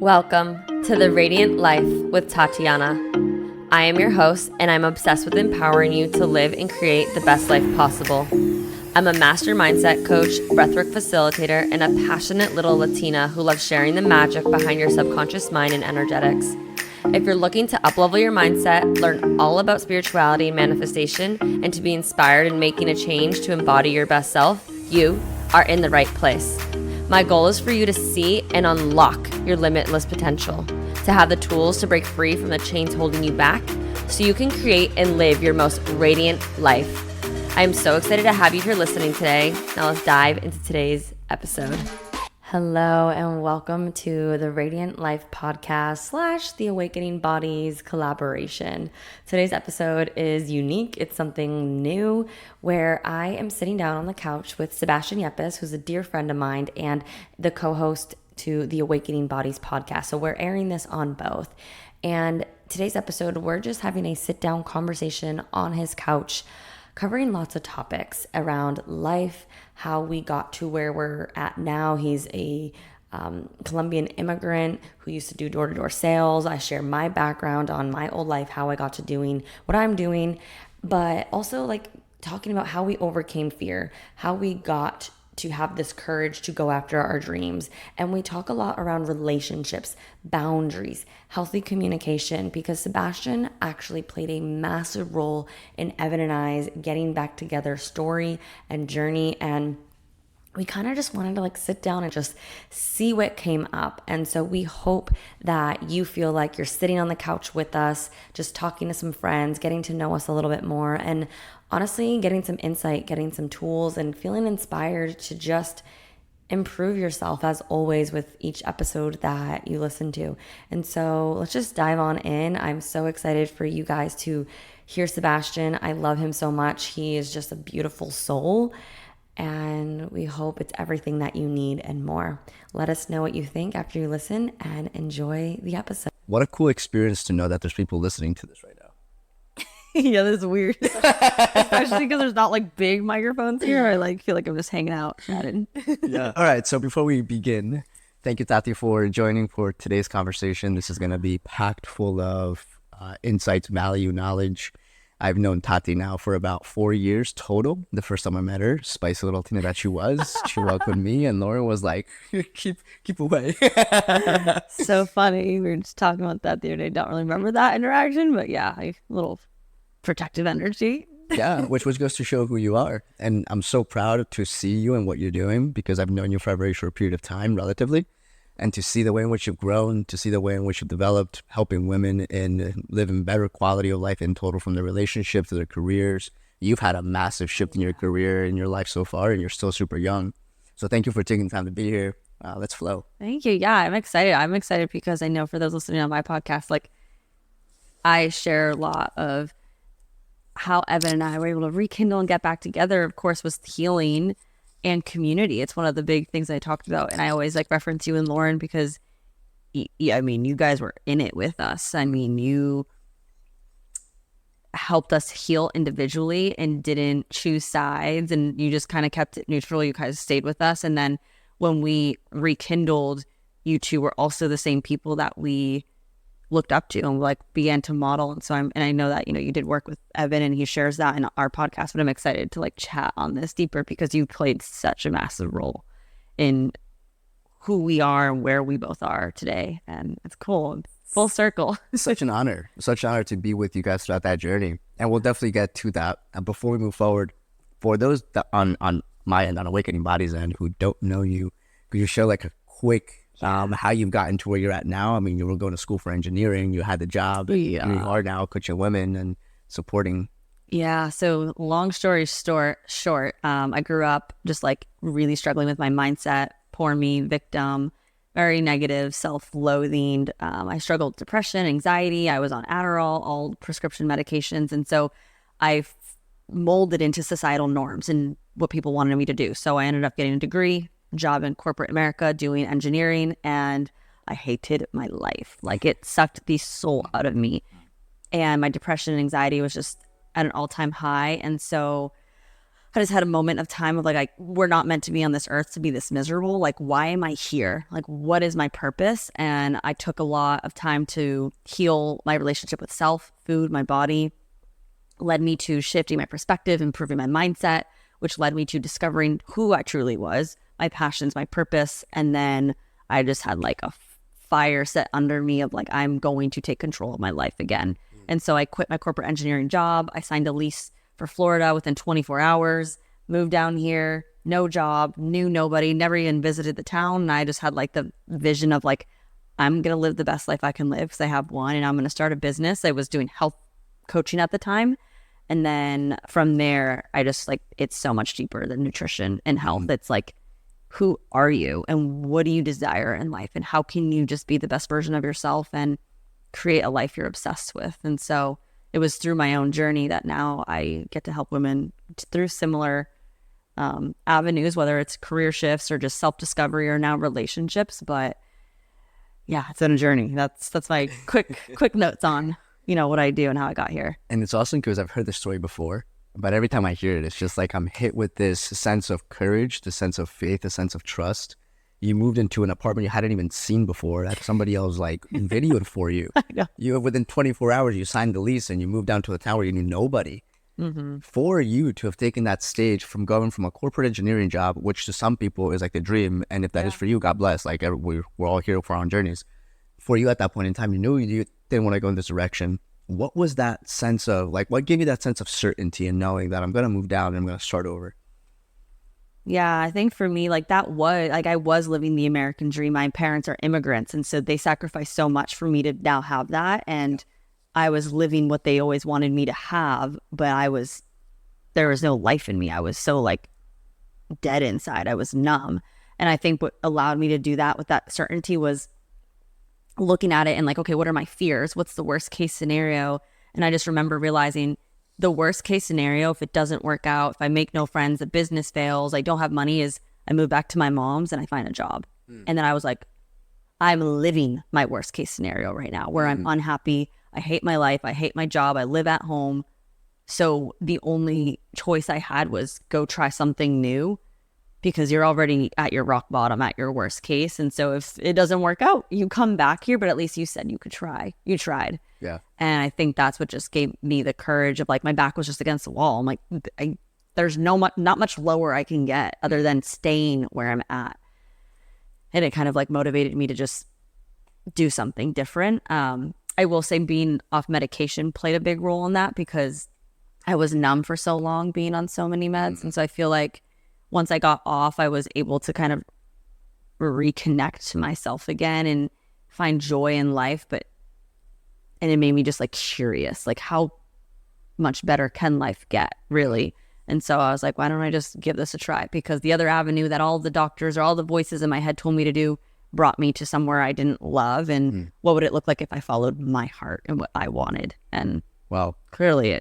Welcome to the Radiant Life with Tatiana. I am your host, and I'm obsessed with empowering you to live and create the best life possible. I'm a master mindset coach, breathwork facilitator, and a passionate little Latina who loves sharing the magic behind your subconscious mind and energetics. If you're looking to uplevel your mindset, learn all about spirituality and manifestation, and to be inspired in making a change to embody your best self, you are in the right place. My goal is for you to see and unlock your limitless potential, to have the tools to break free from the chains holding you back so you can create and live your most radiant life. I am so excited to have you here listening today. Now let's dive into today's episode. Hello and welcome to the Radiant Life podcast / the Awakening Bodies collaboration. Today's episode is unique. It's something new where I am sitting down on the couch with Sebastian, who's a dear friend of mine and the co-host to the Awakening Bodies podcast. So we're airing this on both. And today's episode, we're just having a sit-down conversation on his couch, covering lots of topics around life, how we got to where we're at now. He's a Colombian immigrant who used to do door-to-door sales. I share my background on my old life, how I got to doing what I'm doing, but also like talking about how we overcame fear, how we got to have this courage to go after our dreams. And we talk a lot around relationships, boundaries, healthy communication, because Sebastian actually played a massive role in Evan and I's getting back together story and journey. And we kind of just wanted to like sit down and just see what came up. And so we hope that you feel like you're sitting on the couch with us, just talking to some friends, getting to know us a little bit more, and honestly getting some insight, getting some tools, and feeling inspired to just improve yourself as always with each episode that you listen to. And so let's just dive on in. I'm so excited for you guys to hear Sebastian. I love him so much. He is just a beautiful soul. And we hope it's everything that you need and more. Let us know what you think after you listen and enjoy the episode. What a cool experience to know that there's people listening to this right now. Yeah, that's weird. Especially because there's not like big microphones here. I like feel like I'm just hanging out, chatting. Yeah. All right. So before we begin, thank you, Tati, for joining for today's conversation. This is going to be packed full of insights, value, knowledge. I've known Tati now for about 4 years total. The first time I met her, spicy little Tina that she was, she welcomed me, and Lauren was like, keep away. So funny. We were just talking about that the other day. Don't really remember that interaction, but yeah, a little protective energy. Yeah, which goes to show who you are. And I'm so proud to see you and what you're doing, because I've known you for a very short period of time, relatively. And to see the way in which you've grown, to see the way in which you've developed, helping women and living better quality of life in total, from their relationship to their careers. You've had a massive shift in your career, in your life so far, and you're still super young. So thank you for taking the time to be here. Let's flow. Thank you. Yeah, I'm excited. I'm excited because I know for those listening on my podcast, like I share a lot of how Evan and I were able to rekindle and get back together, of course, was healing and community. It's one of the big things I talked about. And I always like reference you and Lauren because, I mean, you guys were in it with us. I mean, you helped us heal individually and didn't choose sides. And you just kind of kept it neutral. You guys stayed with us. And then when we rekindled, you two were also the same people that we looked up to and like began to model. And so I know that, you know, you did work with Evan and he shares that in our podcast, but I'm excited to like chat on this deeper because you played such a massive role in who we are and where we both are today. And it's cool. Full circle. Such an honor to be with you guys throughout that journey. And we'll definitely get to that. And before we move forward, for those that on my end, on Awakening Bodies end, who don't know you, could you share like a quick how you've gotten to where you're at now? I mean, you were going to school for engineering, you had the job, you are now coaching women and supporting. Yeah. So long story short, I grew up just like really struggling with my mindset, poor me, victim, very negative, self-loathing. I struggled with depression, anxiety. I was on Adderall, all prescription medications. And so I molded into societal norms and what people wanted me to do. So I ended up getting a degree, job in corporate America doing engineering, and I hated my life. Like it sucked the soul out of me, and my depression and anxiety was just at an all-time high. And so I just had a moment of time of like, we're not meant to be on this earth to be this miserable. Like, why am I here? Like, what is my purpose? And I took a lot of time to heal my relationship with self, food, my body, led me to shifting my perspective, improving my mindset, which led me to discovering who I truly was, my passions, my purpose. And then I just had like a fire set under me of like, I'm going to take control of my life again. And so I quit my corporate engineering job. I signed a lease for Florida within 24 hours, moved down here, no job, knew nobody, never even visited the town. And I just had like the vision of like, I'm going to live the best life I can live because I have one, and I'm going to start a business. I was doing health coaching at the time. And then from there, I just like, it's so much deeper than nutrition and health. It's like, who are you and what do you desire in life? And how can you just be the best version of yourself and create a life you're obsessed with? And so it was through my own journey that now I get to help women through similar avenues, whether it's career shifts or just self-discovery or now relationships. But yeah, it's been a journey. That's my quick notes on, what I do and how I got here. And it's awesome because I've heard this story before, but every time I hear it, it's just like I'm hit with this sense of courage, the sense of faith, a sense of trust. You moved into an apartment you hadn't even seen before that somebody else like videoed for you. I know. You within 24 hours, you signed the lease and you moved down to a town where you knew nobody. Mm-hmm. For you to have taken that stage from going from a corporate engineering job, which to some people is like the dream, and if that is for you, God bless. Like we're all here for our own journeys. For you at that point in time, you knew you didn't want to go in this direction. What was that sense of like? What gave you that sense of certainty and knowing that I'm going to move down and I'm going to start over? Yeah, I think for me, like that was like I was living the American dream. My parents are immigrants, and so they sacrificed so much for me to now have that. And I was living what they always wanted me to have, but there was no life in me. I was so like dead inside. I was numb. And I think what allowed me to do that with that certainty was looking at it and like, okay, what are my fears? What's the worst case scenario? And I just remember realizing the worst case scenario, if it doesn't work out, if I make no friends, the business fails, I don't have money, is I move back to my mom's and I find a job. And then I was like, I'm living my worst case scenario right now where I'm unhappy. I hate my life. I hate my job. I live at home. So the only choice I had was go try something new, because you're already at your rock bottom, at your worst case. And so if it doesn't work out, you come back here, but at least you said you could try. You tried. Yeah. And I think that's what just gave me the courage of like, my back was just against the wall. I'm like, there's not much lower I can get other than staying where I'm at. And it kind of like motivated me to just do something different. I will say being off medication played a big role in that, because I was numb for so long being on so many meds. And so I feel like once I got off, I was able to kind of reconnect to myself again and find joy in life. And it made me just like curious, like how much better can life get, really? And so I was like, why don't I just give this a try? Because the other avenue that all the doctors or all the voices in my head told me to do brought me to somewhere I didn't love. And what would it look like if I followed my heart and what I wanted? And wow, clearly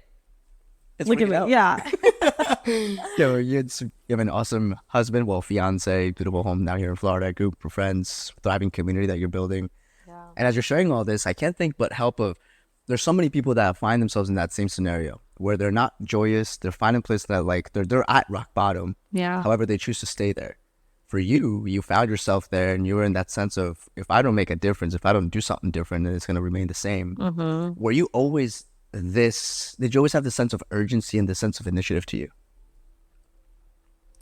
it's look at me. Yeah. You have an awesome husband, fiance, beautiful home down here in Florida, group of friends, thriving community that you're building. Yeah. And as you're sharing all this, I can't think but help of, there's so many people that find themselves in that same scenario where they're not joyous. They're finding a place that like they're at rock bottom. Yeah. However, they choose to stay there. For you found yourself there, and you were in that sense of, if I don't make a difference, if I don't do something different, then it's going to remain the same. Mm-hmm. Were you always did you always have the sense of urgency and the sense of initiative to you?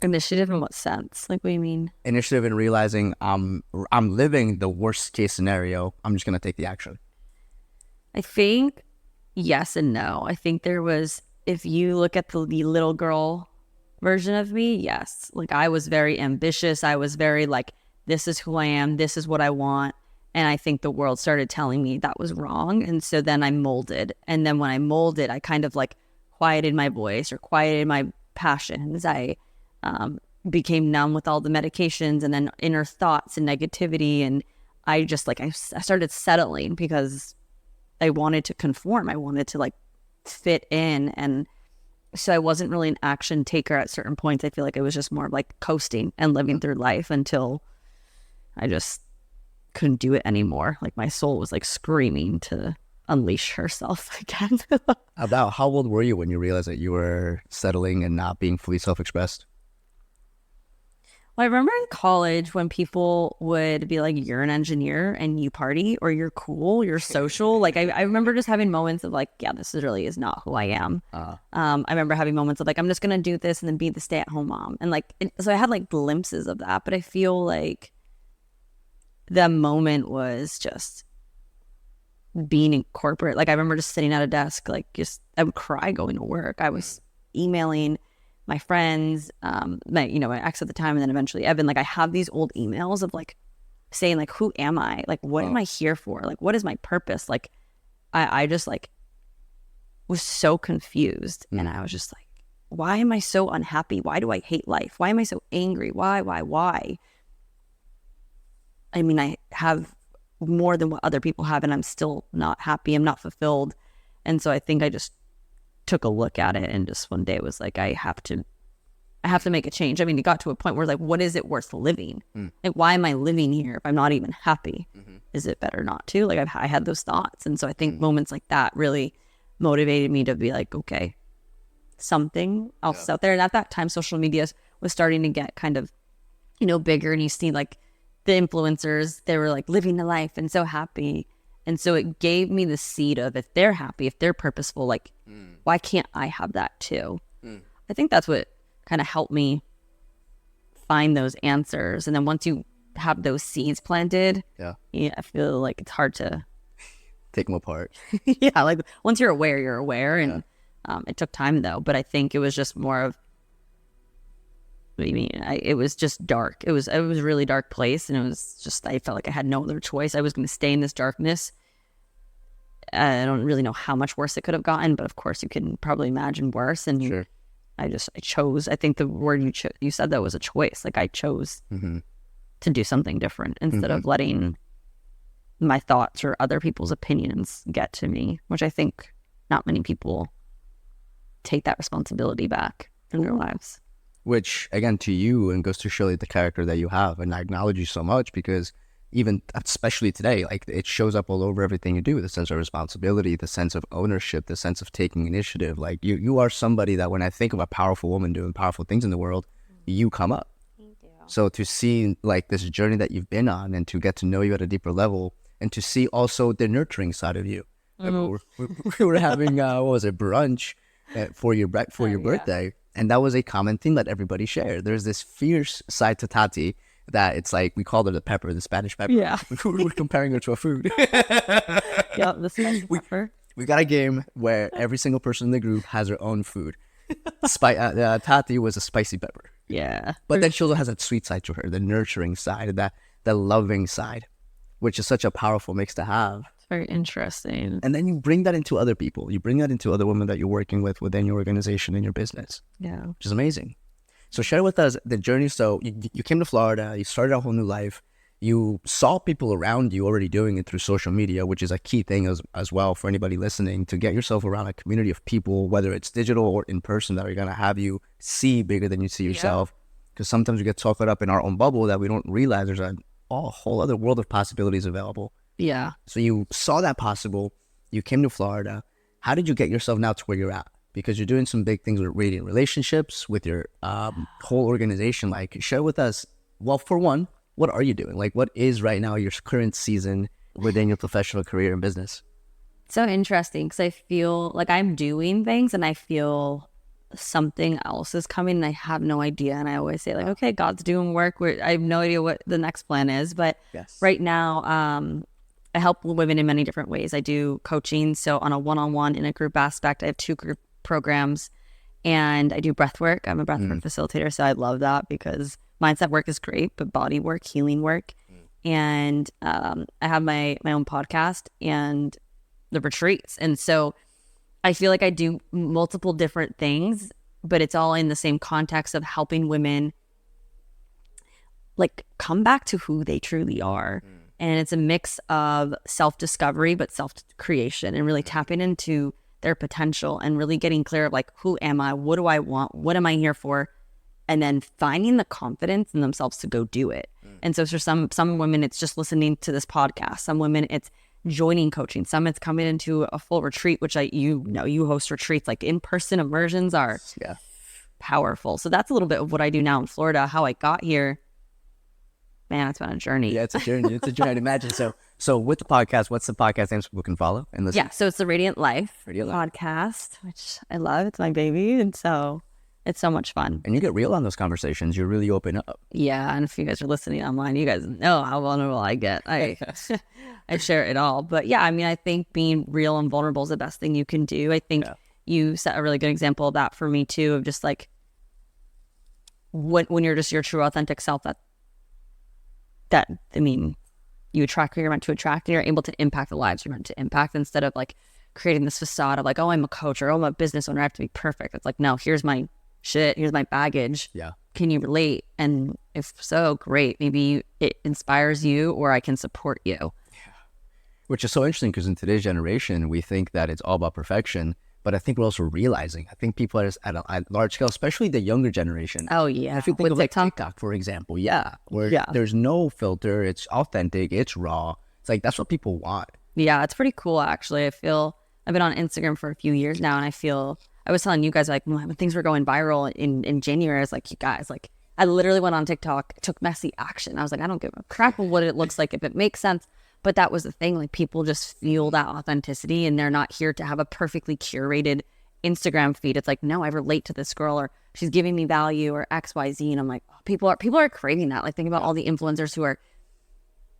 Initiative in what sense? Like, what do you mean? Initiative in realizing I'm living the worst case scenario. I'm just going to take the action. I think yes and no. I think there was, if you look at the little girl version of me, yes. Like, I was very ambitious. I was very like, this is who I am. This is what I want. And I think the world started telling me that was wrong. And so then I molded. And then when I molded, I kind of like quieted my voice or quieted my passions. I became numb with all the medications and then inner thoughts and negativity. And I just like, I started settling because I wanted to conform. I wanted to like fit in. And so I wasn't really an action taker at certain points. I feel like it was just more like coasting and living through life until I just couldn't do it anymore. Like, my soul was like screaming to unleash herself again. About how old were you when you realized that you were settling and not being fully self-expressed? Well, I remember in college when people would be like, you're an engineer and you party, or you're cool, you're social. Like I remember just having moments of like, yeah, this really is not who I am. I remember having moments of like, I'm just going to do this and then be the stay-at-home mom. And like, so I had like glimpses of that, but I feel like the moment was just being in corporate. Like I remember just sitting at a desk, like just, I would cry going to work. I was emailing my friends, my ex at the time, and then eventually Evan. Like I have these old emails of like saying like, who am I? Like, what am I here for? Like, what is my purpose? Like, I just like was so confused, and I was just like, why am I so unhappy? Why do I hate life? Why am I so angry? Why? I mean, I have more than what other people have, and I'm still not happy. I'm not fulfilled, and so I think I just took a look at it and just one day was like, I have to make a change. I mean, it got to a point where like, what is it worth living? Like, why am I living here if I'm not even happy? Is it better not to? Like I had those thoughts. And so I think moments like that really motivated me to be like, okay, something else is out there. And at that time, social media was starting to get kind of, bigger, and you see like the influencers, they were like living the life and so happy. And so it gave me the seed of, if they're happy, if they're purposeful, like, why can't I have that too? I think that's what kind of helped me find those answers. And then once you have those seeds planted, I feel like it's hard to take them apart. Yeah, like once you're aware. And it took time though. But I think it was just more of, it was just dark. It was a really dark place, and it was just, I felt like I had no other choice. I was going to stay in this darkness. I don't really know how much worse it could have gotten, but of course you can probably imagine worse. And sure. I chose, I think the word you said that was a choice. Like I chose to do something different instead of letting my thoughts or other people's opinions get to me, which I think not many people take that responsibility back in their lives. Which, again, to you, and goes to show you the character that you have. And I acknowledge you so much because even, especially today, like it shows up all over everything you do, the sense of responsibility, the sense of ownership, the sense of taking initiative. Like you are somebody that when I think of a powerful woman doing powerful things in the world, you come up. Thank you. So to see like this journey that you've been on and to get to know you at a deeper level and to see also the nurturing side of you. We were having, brunch for your birthday. And that was a common thing that everybody shared. There's this fierce side to Tati that it's like, we called her the pepper, the Spanish pepper. Yeah. We were comparing her to a food. Yeah, the Spanish pepper. We got a game where every single person in the group has their own food. Tati was a spicy pepper. Yeah. But then she also has that sweet side to her, the nurturing side, the loving side, which is such a powerful mix to have. Very interesting. And then you bring that into other people. You bring that into other women that you're working with within your organization and your business. Yeah. Which is amazing. So share with us the journey. So you came to Florida, you started a whole new life. You saw people around you already doing it through social media, which is a key thing as well for anybody listening, to get yourself around a community of people, whether it's digital or in person, that are going to have you see bigger than you see yourself. Because sometimes we get so caught up in our own bubble that we don't realize there's a whole other world of possibilities available. Yeah. So you saw that possible. You came to Florida. How did you get yourself now to where you're at? Because you're doing some big things with Radiant Relationships, with your whole organization. Like, share with us, well, for one, what are you doing? Like, what is right now your current season within your professional career and business? So interesting, because I feel like I'm doing things and I feel something else is coming and I have no idea. And I always say like, okay, God's doing work. I have no idea what the next plan is. But right now, I help women in many different ways. I do coaching. So on a one-on-one, in a group aspect, I have 2 group programs, and I do breathwork. I'm a breathwork facilitator. So I love that because mindset work is great, but body work, healing work. And I have my own podcast and the retreats. And so I feel like I do multiple different things, but it's all in the same context of helping women like come back to who they truly are. And it's a mix of self-discovery, but self-creation, and really tapping into their potential and really getting clear of like, who am I? What do I want? What am I here for? And then finding the confidence in themselves to go do it. And so for some women, it's just listening to this podcast. Some women, it's joining coaching. Some it's coming into a full retreat, which you host retreats, like in-person immersions are powerful. So that's a little bit of what I do now in Florida. How I got here, man, it's been a journey. Yeah, it's a journey. It's a journey. I'd imagine. So with the podcast, what's the podcast name so people can follow and listen? Yeah, so it's the Radiant Life Radiant Life podcast, which I love. It's my baby, and so it's so much fun. And you get real on those conversations. You really open up. Yeah, and if you guys are listening online, you guys know how vulnerable I get. I share it all. But yeah, I mean, I think being real and vulnerable is the best thing you can do. I think you set a really good example of that for me too, of just like when you're just your true authentic self, that I mean, you attract who you're meant to attract, and you're able to impact the lives you're meant to impact, instead of like creating this facade of like, oh, I'm a coach, or oh, I'm a business owner, I have to be perfect. It's like, no, here's my shit, here's my baggage. Yeah. Can you relate? And if so, great. Maybe it inspires you, or I can support you. Yeah. Which is so interesting, because in today's generation, we think that it's all about perfection. But I think we're also realizing, I think people are at a large scale, especially the younger generation. Oh, yeah. If you think of like TikTok, for example, where there's no filter, it's authentic, it's raw. It's like, that's what people want. Yeah, it's pretty cool, actually. I've been on Instagram for a few years now, and I was telling you guys, like, when things were going viral in January, I was like, you guys, like, I literally went on TikTok, took messy action. I was like, I don't give a crap of what it looks like if it makes sense. But that was the thing, like, people just feel that authenticity, and they're not here to have a perfectly curated Instagram feed. It's like, no, I relate to this girl, or she's giving me value, or X, Y, Z. And I'm like, oh, people are craving that. Like, think about all the influencers who are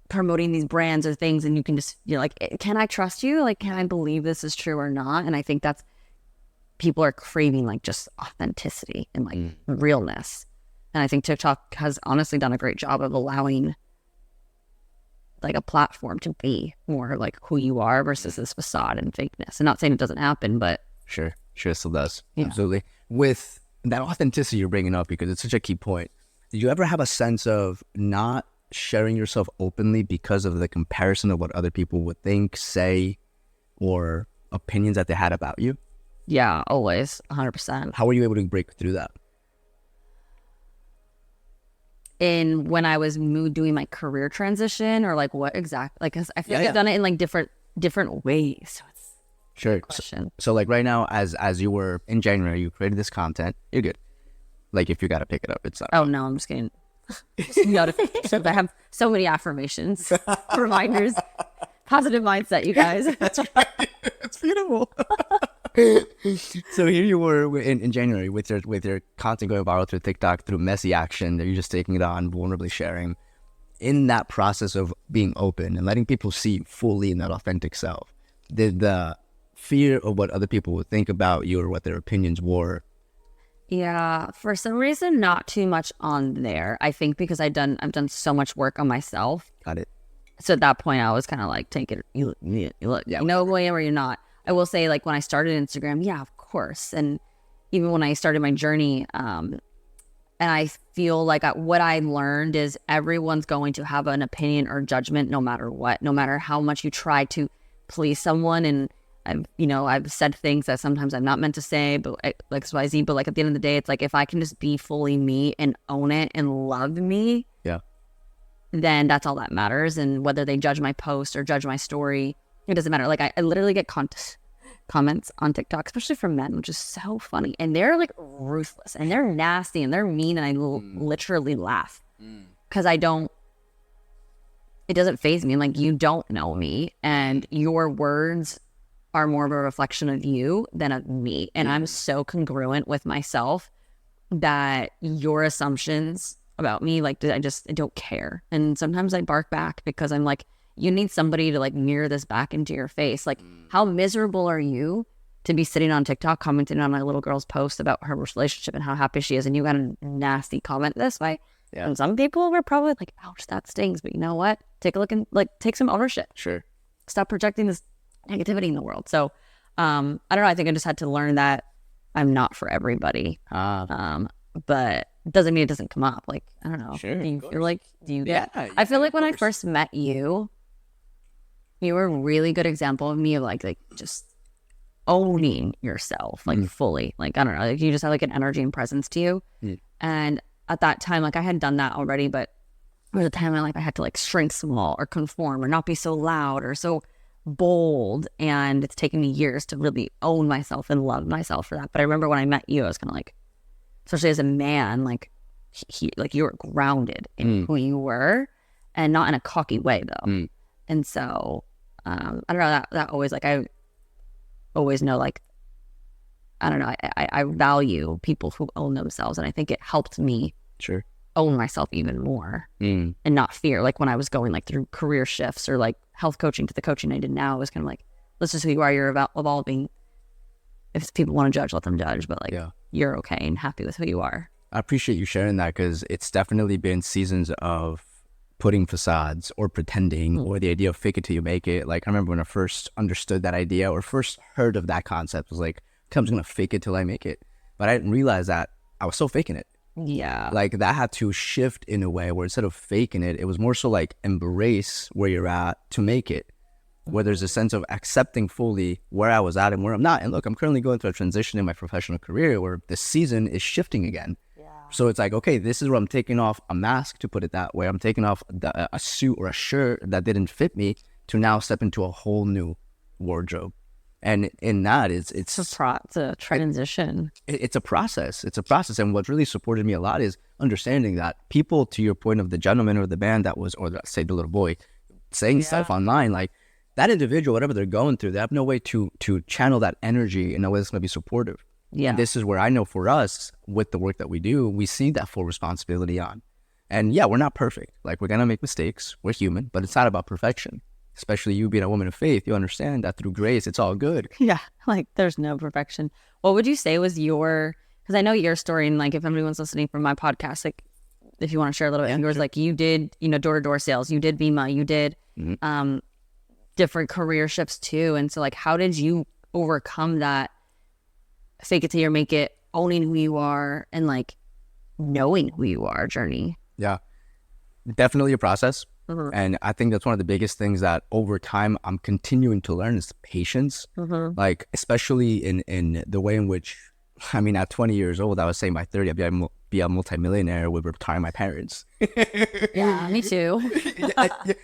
promoting these brands or things, and you're like, can I trust you? Like, can I believe this is true or not? And I think that's, people are craving like just authenticity and like realness. And I think TikTok has honestly done a great job of allowing like a platform to be more like who you are versus this facade and fakeness. And not saying it doesn't happen, but Sure, it still does. Yeah. Absolutely. With that authenticity you're bringing up, because it's such a key point, did you ever have a sense of not sharing yourself openly because of the comparison of what other people would think, say, or opinions that they had about you? Yeah, always, 100%. How were you able to break through that? In when I was doing my career transition, or like what exactly? Like, 'cause I feel like I've done it in like different ways. So it's sure. So like right now, as you were in January, you created this content. You're good. Like if you got to pick it up, it's not. Oh no, I'm just kidding. I have so many affirmations, reminders, positive mindset, you guys. That's right. It's beautiful. So here you were in January with your content going viral through TikTok, through messy action that you're just taking it on, vulnerably sharing. In that process of being open and letting people see you fully in that authentic self, did the fear of what other people would think about you or what their opinions were? Yeah, for some reason, not too much on there. I think because I've done so much work on myself. Got it. So at that point, I was kind of like, take it, you look, no way or you're not. I will say, like, when I started Instagram, yeah, of course. And even when I started my journey, and I feel like what I learned is everyone's going to have an opinion or judgment no matter what, no matter how much you try to please someone. And I've said things that sometimes I'm not meant to say, but like XYZ, but like at the end of the day, it's like, if I can just be fully me and own it and love me, then that's all that matters. And whether they judge my post or judge my story, it doesn't matter. Like I literally get comments on TikTok, especially from men, which is so funny. And they're like ruthless and they're nasty and they're mean. And I literally laugh because it doesn't faze me. I'm like, you don't know me, and your words are more of a reflection of you than of me. And I'm so congruent with myself that your assumptions about me, like, I don't care. And sometimes I bark back because I'm like, you need somebody to like mirror this back into your face. Like, how miserable are you to be sitting on TikTok commenting on my little girl's post about her relationship and how happy she is, and you got a nasty comment this way? Yeah. And some people were probably like, ouch, that stings. But you know what? Take a look and like take some ownership. Sure. Stop projecting this negativity in the world. So I don't know. I think I just had to learn that I'm not for everybody. But it doesn't mean it doesn't come up. Like, I don't know. Sure. Do you feel like, I feel like when I first met you, you were a really good example of me of like just owning yourself, like fully. Like, I don't know, like you just have like an energy and presence to you. And at that time, like I had done that already, but there was a time in my life I had to like shrink small or conform or not be so loud or so bold, and it's taken me years to really own myself and love myself for that. But I remember when I met you, I was kind of like, especially as a man, like like you were grounded in who you were, and not in a cocky way though. And so I don't know, that always, like, I always know, like, I don't know, I value people who own themselves, and I think it helped me own myself even more and not fear. Like when I was going like through career shifts or like health coaching to the coaching I did now, it was kind of like, this is who you are, you're evolving. If people want to judge, let them judge, but like you're okay and happy with who you are. I appreciate you sharing that, because it's definitely been seasons of putting facades or pretending or the idea of fake it till you make it. Like I remember when I first understood that idea or first heard of that concept, was like, I'm just going to fake it till I make it. But I didn't realize that I was still faking it. Yeah. Like that had to shift in a way where instead of faking it, it was more so like embrace where you're at to make it, where there's a sense of accepting fully where I was at and where I'm not. And look, I'm currently going through a transition in my professional career where the season is shifting again. So it's like, okay, this is where I'm taking off a mask, to put it that way. I'm taking off a suit or a shirt that didn't fit me to now step into a whole new wardrobe. And in that, it's a transition. It's a process. It's a process. And what really supported me a lot is understanding that people, to your point of the gentleman or the band that was, or say the little boy, saying stuff online, like that individual, whatever they're going through, they have no way to channel that energy in a way that's going to be supportive. Yeah. And this is where I know for us, with the work that we do, we see that full responsibility on. And yeah, we're not perfect. Like we're going to make mistakes. We're human, but it's not about perfection. Especially you being a woman of faith, you understand that through grace, it's all good. Yeah. Like there's no perfection. What would you say was because I know your story, and like if anyone's listening from my podcast, like if you want to share a little bit of yours, like you did, door-to-door sales, you did Vima, you did different career shifts too. And so like, how did you overcome that fake it till you make it, owning who you are and like knowing who you are journey? Yeah, definitely a process. And I think that's one of the biggest things that over time I'm continuing to learn is patience. Like, especially in the way in which, I mean, at 20 years old, I was saying by 30, I'd be a multimillionaire, would retire my parents. Yeah, me too.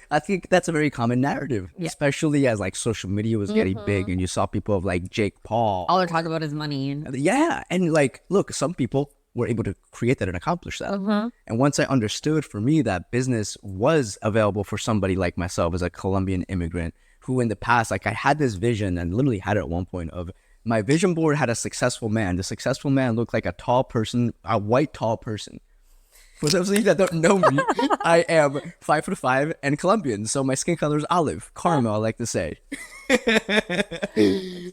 I think that's a very common narrative, especially as like social media was getting big and you saw people of like Jake Paul. All they're talking about is money. Yeah. And like, look, some people were able to create that and accomplish that. And once I understood for me that business was available for somebody like myself as a Colombian immigrant who in the past, like I had this vision and literally had it at one point of my vision board had a successful man. The successful man looked like a tall person, a white tall person. For those of you that don't know me, I am 5'5" and Colombian. So my skin color is olive, caramel, I like to say.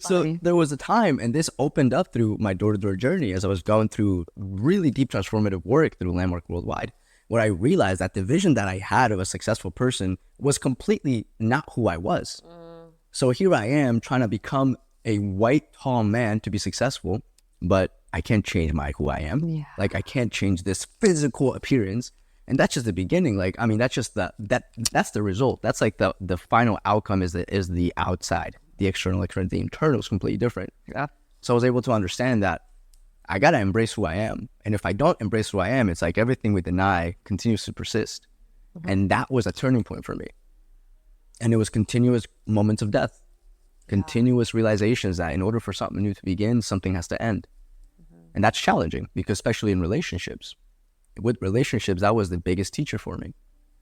So there was a time, and this opened up through my door-to-door journey as I was going through really deep transformative work through Landmark Worldwide, where I realized that the vision that I had of a successful person was completely not who I was. So here I am trying to become a white, tall man to be successful, but I can't change who I am. Yeah. Like I can't change this physical appearance. And that's just the beginning. Like, I mean, that's just that's the result. That's like the final outcome is the outside, the external, the internal is completely different. Yeah. So I was able to understand that I got to embrace who I am. And if I don't embrace who I am, it's like everything we deny continues to persist. And that was a turning point for me. And it was continuous moments of death, continuous realizations that in order for something new to begin, something has to end. And that's challenging because especially in relationships. With relationships, that was the biggest teacher for me.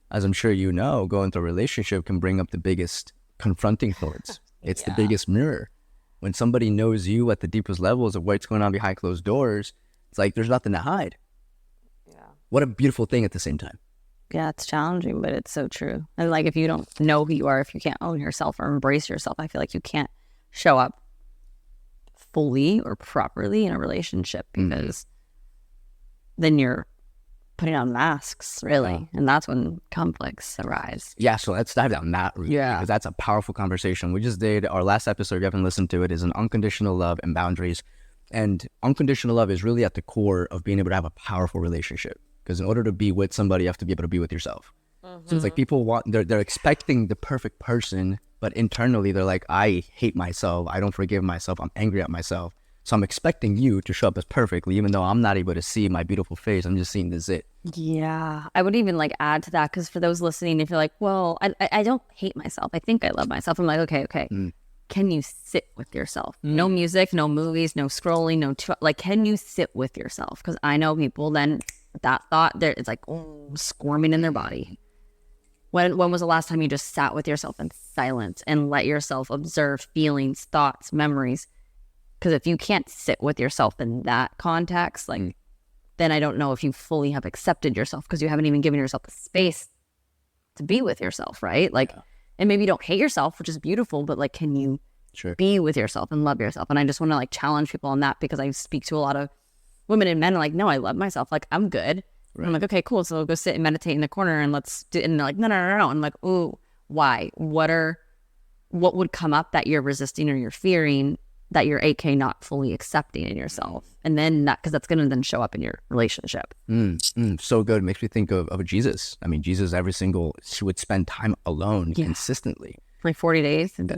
As I'm sure you know, going through a relationship can bring up the biggest confronting thoughts. It's the biggest mirror. When somebody knows you at the deepest levels of what's going on behind closed doors, it's like there's nothing to hide. Yeah. What a beautiful thing at the same time. Yeah, it's challenging, but it's so true. And like if you don't know who you are, if you can't own yourself or embrace yourself, I feel like you can't show up fully or properly in a relationship because then you're putting on masks, really. And that's when conflicts arise. Yeah, so let's dive down that route. Yeah. Because that's a powerful conversation. We just did our last episode, if you haven't listened to it, is on unconditional love and boundaries. And unconditional love is really at the core of being able to have a powerful relationship. Because in order to be with somebody, you have to be able to be with yourself. So it's like people they're expecting the perfect person, but internally they're like, I hate myself. I don't forgive myself. I'm angry at myself. So I'm expecting you to show up as perfectly, even though I'm not able to see my beautiful face. I'm just seeing the zit. Yeah, I would even like add to that, because for those listening, if you're like, well, I don't hate myself, I think I love myself. I'm like, okay. Can you sit with yourself? No music, no movies, no scrolling, like, can you sit with yourself? Because I know people then that thought there, it's like squirming in their body. When was the last time you just sat with yourself in silence and let yourself observe feelings, thoughts, memories? Because if you can't sit with yourself in that context, like, then I don't know if you fully have accepted yourself, because you haven't even given yourself the space to be with yourself, right? Like, and maybe you don't hate yourself, which is beautiful, but like, can you be with yourself and love yourself? And I just want to like challenge people on that, because I speak to a lot of women and men like, no, I love myself. Like, I'm good. Right. I'm like, okay, cool. So go sit and meditate in the corner and let's do it. And they're like, no. And I'm like, ooh, why? What would come up that you're resisting or you're fearing, that you're not fully accepting in yourself? And then because that's going to then show up in your relationship. So good. It makes me think of Jesus. I mean, Jesus, she would spend time alone consistently. Like 40 days. And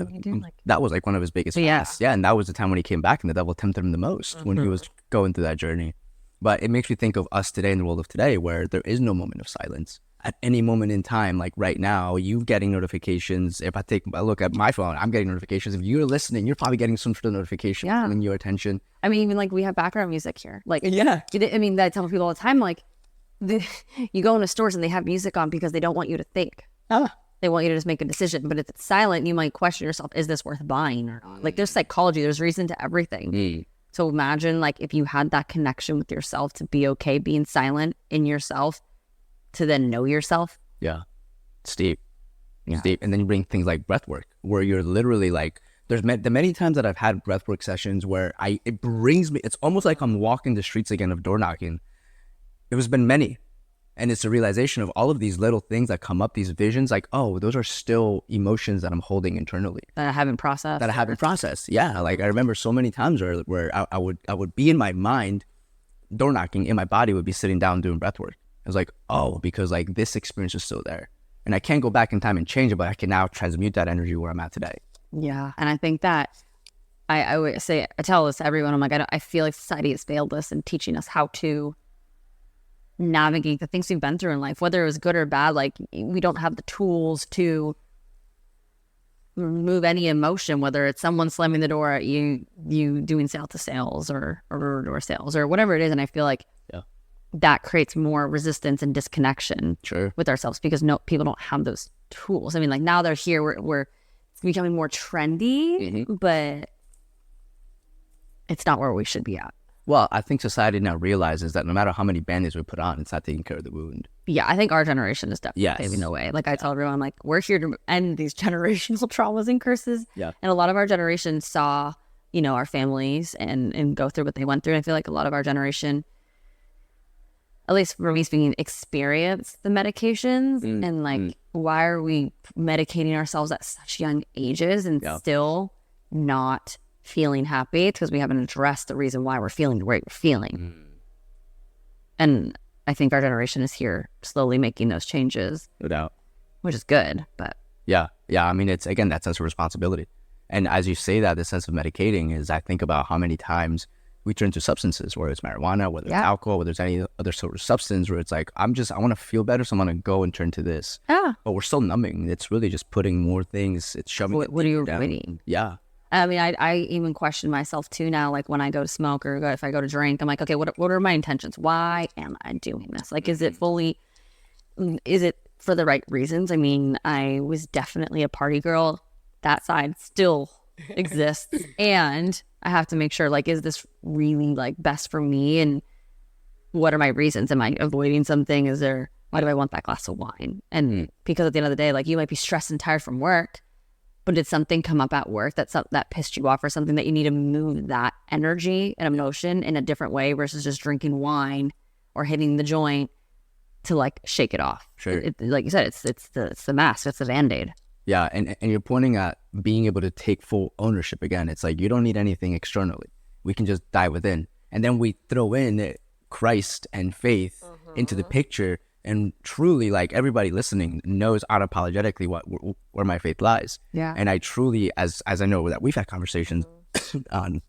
that was like one of his biggest fasts. Yeah. And that was the time when he came back and the devil tempted him the most when he was going through that jourey. But it makes me think of us today, in the world of today, where there is no moment of silence. At any moment in time, like right now, you're getting notifications. If I take a look at my phone, I'm getting notifications. If you're listening, you're probably getting some sort of notification in your attention. I mean, even like we have background music here. Like, I mean, I tell people all the time, like, you go into stores and they have music on because they don't want you to think. They want you to just make a decision. But if it's silent, you might question yourself, is this worth buying or not? Like, there's psychology, there's reason to everything. So imagine like if you had that connection with yourself to be okay being silent in yourself, to then know yourself. Yeah. It's deep. It's deep. And then you bring things like breathwork, where you're literally like, there's the many times that I've had breathwork sessions where it brings me, it's almost like I'm walking the streets again of door knocking. There's been many. And it's a realization of all of these little things that come up, these visions, like, oh, those are still emotions that I'm holding internally. That I haven't processed. Yeah. Like I remember so many times where I would be in my mind, door knocking, and my body would be sitting down doing breath work. I was like, oh, because like this experience is still there. And I can't go back in time and change it, but I can now transmute that energy where I'm at today. Yeah. And I think that I would say, I tell this to everyone, I'm like, I feel like society has failed us in teaching us how to navigate the things we've been through in life, whether it was good or bad. Like, we don't have the tools to remove any emotion, whether it's someone slamming the door at you doing sales or door sales or whatever it is. And I feel like that creates more resistance and disconnection with ourselves, because people don't have those tools. I mean, like, now they're here, we're becoming more trendy, but it's not where we should be at. Well, I think society now realizes that no matter how many band-aids we put on, it's not taking care of the wound. Yeah, I think our generation is definitely paving the way. Like, I tell everyone, like, we're here to end these generational traumas and curses. Yeah. And a lot of our generation saw, our families and go through what they went through. And I feel like a lot of our generation, at least for me speaking, experienced the medications. And like, why are we medicating ourselves at such young ages and still not feeling happy? It's because we haven't addressed the reason why we're feeling the way we're feeling. And I think our generation is here slowly making those changes. No doubt. Which is good, but... Yeah. I mean, it's, again, that sense of responsibility. And as you say that, the sense of medicating is, I think about how many times we turn to substances, whether it's marijuana, whether it's alcohol, whether it's any other sort of substance, where it's like, I want to feel better, so I'm going to go and turn to this. Yeah. But we're still numbing. It's really just putting more things, it's shoving what are you avoiding? Yeah. I mean, I even question myself too now, like when I go to smoke or if I go to drink, I'm like, okay, what are my intentions? Why am I doing this? Like, is it for the right reasons? I mean, I was definitely a party girl. That side still exists. And I have to make sure, like, is this really like best for me? And what are my reasons? Am I avoiding something? Why do I want that glass of wine? And because at the end of the day, like, you might be stressed and tired from work, but did something come up at work that pissed you off, or something that you need to move that energy and emotion in a different way versus just drinking wine or hitting the joint to like shake it off? Sure. Like you said, it's the mask, it's the Band-Aid. Yeah, and you're pointing at being able to take full ownership again. It's like, you don't need anything externally. We can just dive within. And then we throw in Christ and faith into the picture. And truly, like, everybody listening knows unapologetically where my faith lies. Yeah. And I truly, as I know that we've had conversations on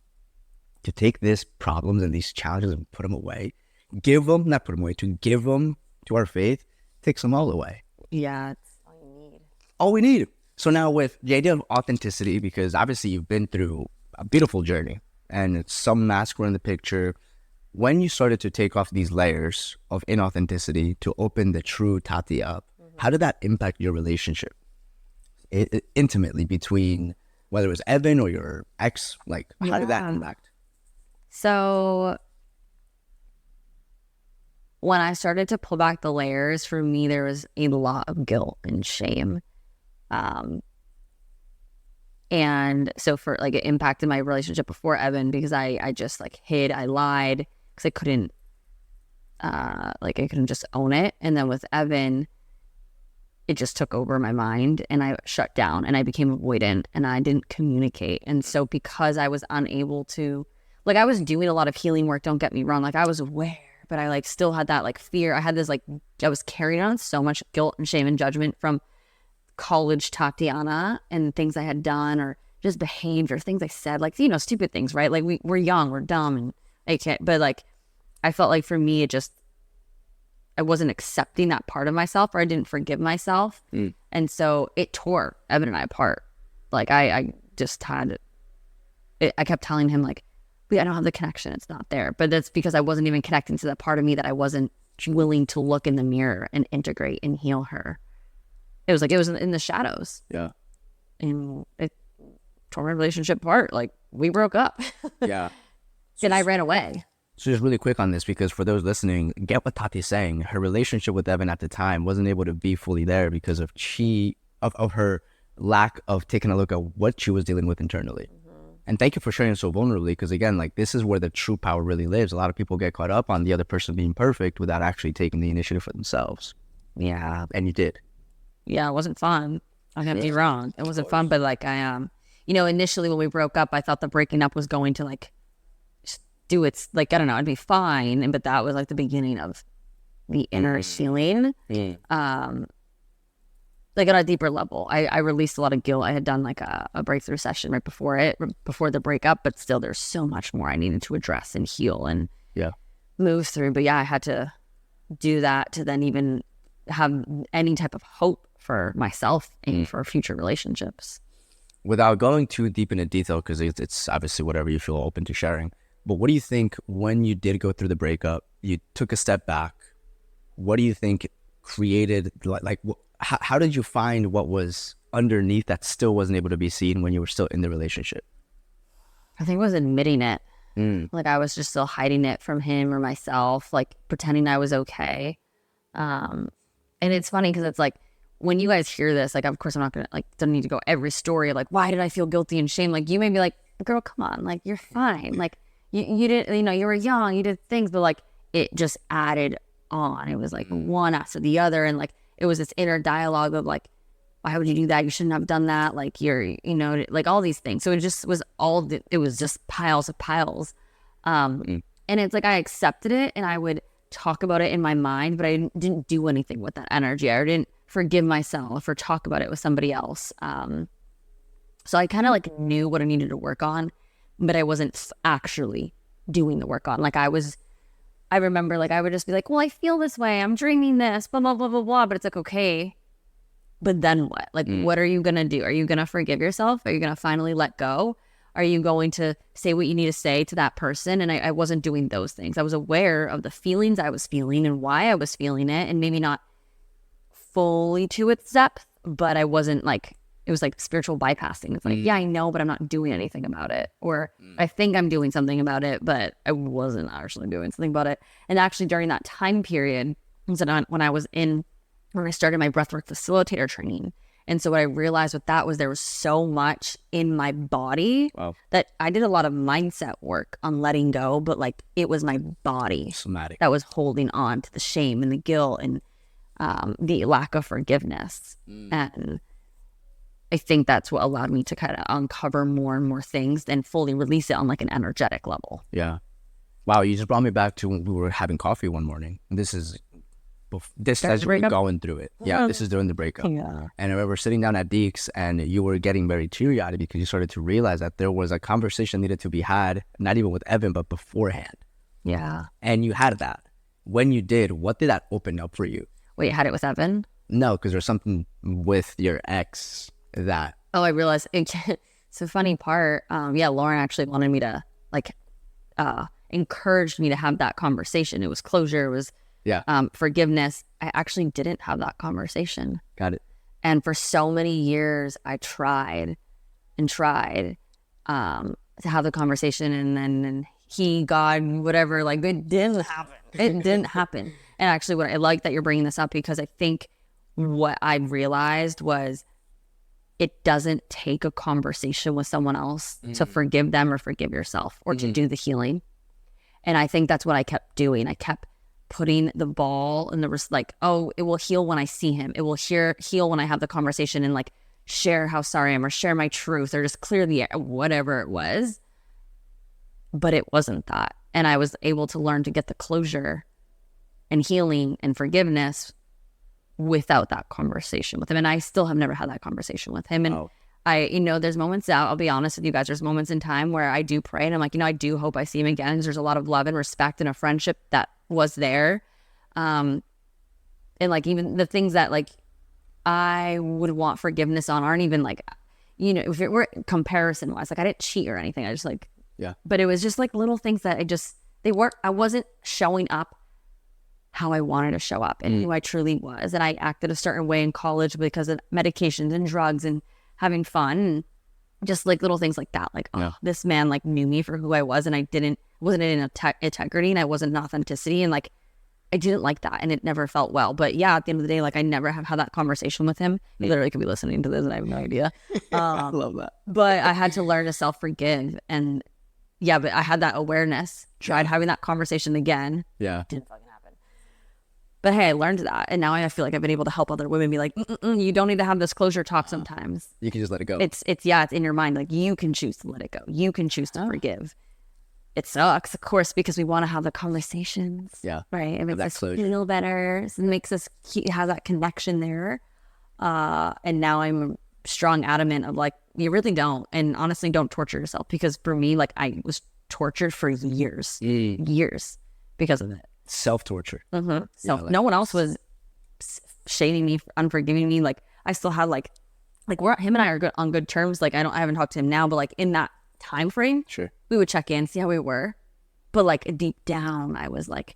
to take these problems and these challenges and put them away, give them, not put them away, to give them to our faith, takes them all away. Yeah, it's All we need. So now with the idea of authenticity, because obviously you've been through a beautiful journey and it's some masks were in the picture. When you started to take off these layers of inauthenticity to open the true Tati up, how did that impact your relationship intimately between whether it was Evan or your ex? Like, how did that impact? So when I started to pull back the layers, for me, there was a lot of guilt and shame. And so for like, it impacted my relationship before Evan because I just like hid, I lied because I couldn't just own it. And then with Evan, it just took over my mind and I shut down and I became avoidant and I didn't communicate. And so because I was unable to, like, I was doing a lot of healing work, don't get me wrong. Like, I was aware, but I like still had that like fear. I had this like, I was carrying on so much guilt and shame and judgment from college Tatiana and things I had done or just behaved or things I said, like, you know, stupid things, right? Like we're young, we're dumb, and I can't, but like, I felt like for me, I wasn't accepting that part of myself, or I didn't forgive myself. And so it tore Evan and I apart. Like I just had it, I kept telling him like, I don't have the connection, it's not there. But that's because I wasn't even connecting to that part of me that I wasn't willing to look in the mirror and integrate and heal her. It was like, it was in the shadows. Yeah. And it tore my relationship apart. Like, we broke up. Yeah. And I ran away. So just really quick on this, because for those listening, get what Tati's saying. Her relationship with Evan at the time wasn't able to be fully there because of her lack of taking a look at what she was dealing with internally. And thank you for sharing so vulnerably, because again, like, this is where the true power really lives. A lot of people get caught up on the other person being perfect without actually taking the initiative for themselves. Yeah. And you did. Yeah, it wasn't fun. I can't be wrong. It wasn't fun, but like initially when we broke up, I thought the breaking up was going to like do its, like, I don't know, I'd be fine. But that was like the beginning of the inner healing. Like on a deeper level, I released a lot of guilt. I had done like a breakthrough session right before the breakup, but still there's so much more I needed to address and heal and move through. But yeah, I had to do that to then even have any type of hope for myself and for future relationships. Without going too deep into detail, because it's obviously whatever you feel open to sharing, but what do you think when you did go through the breakup, you took a step back, what do you think created, how did you find what was underneath that still wasn't able to be seen when you were still in the relationship? I think it was admitting it. Like, I was just still hiding it from him or myself, like pretending I was okay. And it's funny because it's like, when you guys hear this, like, of course I'm not gonna, like, don't need to go every story, like, why did I feel guilty and shame? Like, you may be like, girl, come on, like, you're fine. Like, you didn't, you know, you were young, you did things, but like, it just added on. It was like one after the other. And like, it was this inner dialogue of like, why would you do that? You shouldn't have done that. Like, you're, you know, like all these things. So it just was it was just piles of piles. And it's like, I accepted it and I would talk about it in my mind, but I didn't do anything with that energy. I didn't forgive myself or talk about it with somebody else. So I kind of like knew what I needed to work on, but I wasn't actually doing the work on. Like, I remember, like, I would just be like, well, I feel this way, I'm dreaming this, blah, blah, blah, blah, blah. But it's like, okay, but then what? Like, what are you going to do? Are you going to forgive yourself? Are you going to finally let go? Are you going to say what you need to say to that person? And I wasn't doing those things. I was aware of the feelings I was feeling and why I was feeling it, and maybe not fully to its depth, but I wasn't like, it was like spiritual bypassing. It's like, yeah, I know, but I'm not doing anything about it. Or I think I'm doing something about it, but I wasn't actually doing something about it. And actually during that time period, when I started my breathwork facilitator training. And so what I realized with that was there was so much in my body that I did a lot of mindset work on letting go, but like, it was my body Somatic that was holding on to the shame and the guilt and the lack of forgiveness. And I think that's what allowed me to kind of uncover more and more things and fully release it on like an energetic level. Yeah. Wow, you just brought me back to when we were having coffee one morning. This is this During as the you were breakup? going through it. Yeah, this is during the breakup. Yeah. And I remember sitting down at Deeks and you were getting very teary-eyed because you started to realize that there was a conversation needed to be had, not even with Evan, but beforehand. Yeah. And you had that. When you did, what did that open up for you? Wait, you had it with Evan? No, because there's something with your ex that... Oh, I realized. It's a funny part. Lauren actually wanted me to, like, encouraged me to have that conversation. It was closure. It was forgiveness. I actually didn't have that conversation. Got it. And for so many years, I tried to have the conversation, and then he, God, whatever, like, it didn't happen. It didn't happen. And actually, what I like that you're bringing this up, because I think what I realized was it doesn't take a conversation with someone else to forgive them or forgive yourself or to do the healing. And I think that's what I kept doing. I kept putting the ball in the like, oh, it will heal when I see him. It will heal when I have the conversation and like share how sorry I am or share my truth or just clear the air, whatever it was. But it wasn't that. And I was able to learn to get the closure and healing and forgiveness without that conversation with him. And I still have never had that conversation with him. And there's moments out, I'll be honest with you guys, there's moments in time where I do pray and I'm like, I do hope I see him again. There's a lot of love and respect and a friendship that was there. And like, even the things that like I would want forgiveness on aren't even like, if it were comparison wise, like I didn't cheat or anything. I just like, but it was just like little things that I wasn't showing up how I wanted to show up and who I truly was. And I acted a certain way in college because of medications and drugs and having fun and just like little things like that. Like, this man like knew me for who I was and I wasn't in integrity and I wasn't in authenticity. And like, I didn't like that and it never felt well. But yeah, at the end of the day, like I never have had that conversation with him. He literally could be listening to this and I have no idea. I love that. But I had to learn to self-forgive. And but I had that awareness, tried having that conversation again. Yeah. Didn't fucking happen. But hey, I learned that. And now I feel like I've been able to help other women be like, you don't need to have this closure talk sometimes. You can just let it go. It's in your mind. Like you can choose to let it go. You can choose to forgive. It sucks, of course, because we want to have the conversations. Yeah. Right. It makes us feel better. It makes us have that connection there. And now I'm strong adamant of like, you really don't. And honestly, don't torture yourself. Because for me, like I was tortured for years because of it. Self-torture. Mm-hmm. So no one else was shaming me, unforgiving me. Like I still had like him and I are on good terms. Like I haven't talked to him now, but like in that time frame, we would check in, see how we were. But like deep down, I was like,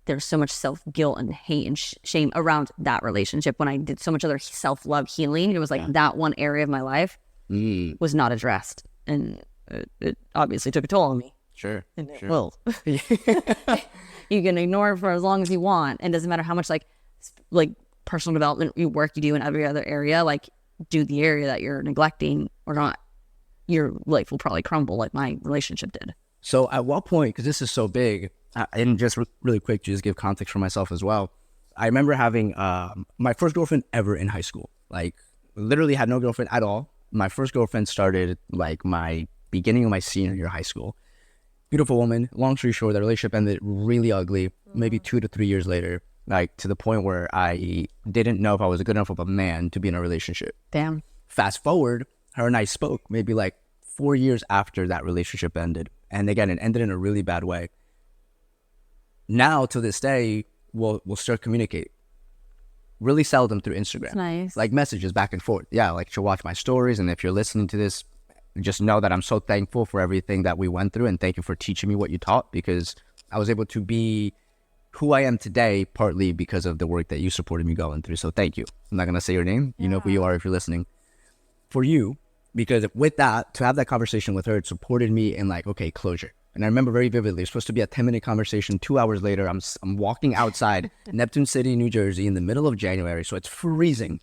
there's so much self-guilt and hate and shame around that relationship when I did so much other self-love healing. It was like that one area of my life was not addressed. And it obviously took a toll on me. Sure. And it will. You can ignore it for as long as you want. And it doesn't matter how much like personal development work you do in every other area, like do the area that you're neglecting or not, your life will probably crumble like my relationship did. So at what point, because this is so big, and just really quick, to just give context for myself as well. I remember having my first girlfriend ever in high school. Like literally had no girlfriend at all. My first girlfriend started like my beginning of my senior year of high school. Beautiful woman. Long story short, the relationship ended really ugly, maybe 2 to 3 years later, like to the point where I didn't know if I was good enough of a man to be in a relationship. Damn. Fast forward, her and I spoke maybe like 4 years after that relationship ended. And again, it ended in a really bad way. Now, to this day, we'll start communicating. Really seldom through Instagram. That's nice. Like messages back and forth. Yeah, like she'll watch my stories. And if you're listening to this, just know that I'm so thankful for everything that we went through. And thank you for teaching me what you taught, because I was able to be who I am today, partly because of the work that you supported me going through. So thank you. I'm not going to say your name. You know who you are if you're listening. For you, because with that, to have that conversation with her, it supported me in like, okay, closure. And I remember very vividly, it was supposed to be a 10-minute conversation. 2 hours later, I'm walking outside Neptune City, New Jersey in the middle of January. So it's freezing.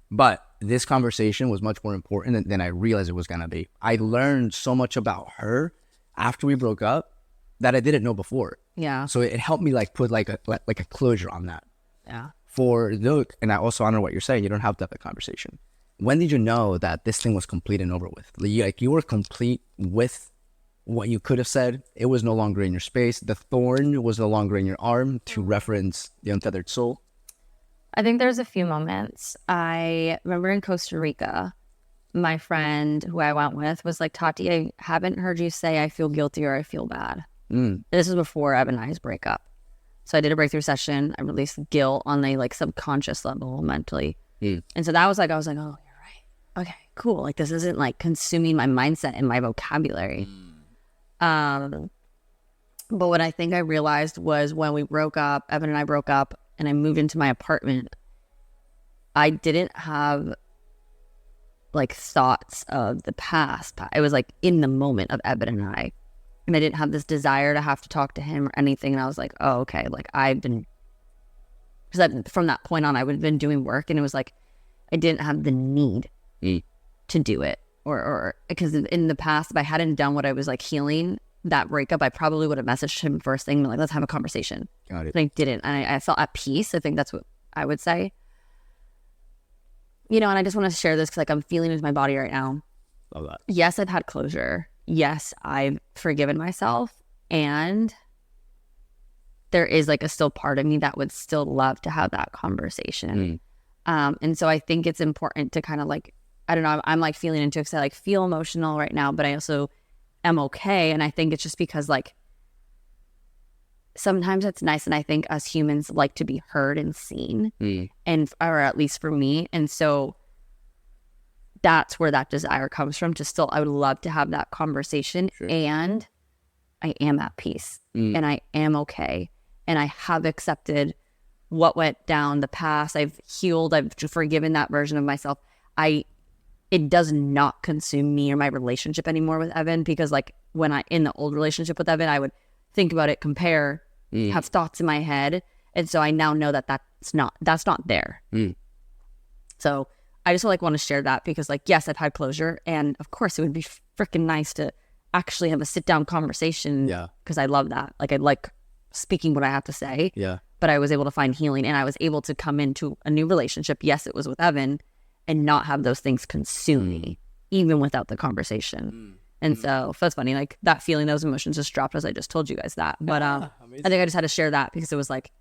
But this conversation was much more important than I realized it was going to be. I learned so much about her after we broke up that I didn't know before. Yeah. So it helped me like put like a closure on that. Yeah. For those, and I also honor what you're saying. You don't have to have that conversation. When did you know that this thing was complete and over with? Like you were complete with what you could have said. It was no longer in your space. The thorn was no longer in your arm, to reference the untethered soul. I think there's a few moments. I remember in Costa Rica, my friend who I went with was like, Tati, I haven't heard you say I feel guilty or I feel bad. This is before Evan and I's breakup. So I did a breakthrough session. I released guilt on a like subconscious level mentally. And so that was like, I was like, oh, you're right. Okay, cool. Like this isn't like consuming my mindset and my vocabulary. But what I think I realized was when we broke up, Evan and I broke up and I moved into my apartment, I didn't have like thoughts of the past. It was like in the moment of Evan and I didn't have this desire to have to talk to him or anything. And I was like, oh, okay. Like because from that point on, I would have been doing work and it was like, I didn't have the need to do it or because in the past, if I hadn't done what I was like healing that breakup, I probably would have messaged him first thing, like, let's have a conversation. Got it. But I didn't. And I felt at peace. I think that's what I would say. You know, and I just want to share this because like I'm feeling it with my body right now. Love that. Yes, I've had closure. Yes, I've forgiven myself. And there is like a still part of me that would still love to have that conversation. And so I think it's important to kind of like, I don't know, I'm like feeling into it because I like feel emotional right now, but I also am okay. And I think it's just because like sometimes it's nice. And I think us humans like to be heard and seen and, or at least for me. And so that's where that desire comes from to still, I would love to have that conversation. Sure. And I am at peace and I am okay. And I have accepted what went down the past. I've healed. I've forgiven that version of myself. It does not consume me or my relationship anymore with Evan because like when in the old relationship with Evan, I would think about it, compare, have thoughts in my head. And so I now know that that's not there. So I just like want to share that because like, yes, I've had closure. And of course it would be freaking nice to actually have a sit down conversation. Yeah. Because I love that. Like I like speaking what I have to say. Yeah. But I was able to find healing and I was able to come into a new relationship. Yes, it was with Evan and not have those things consume me even without the conversation. And so that's funny. Like that feeling, those emotions just dropped as I just told you guys that. But I think I just had to share that because it was like,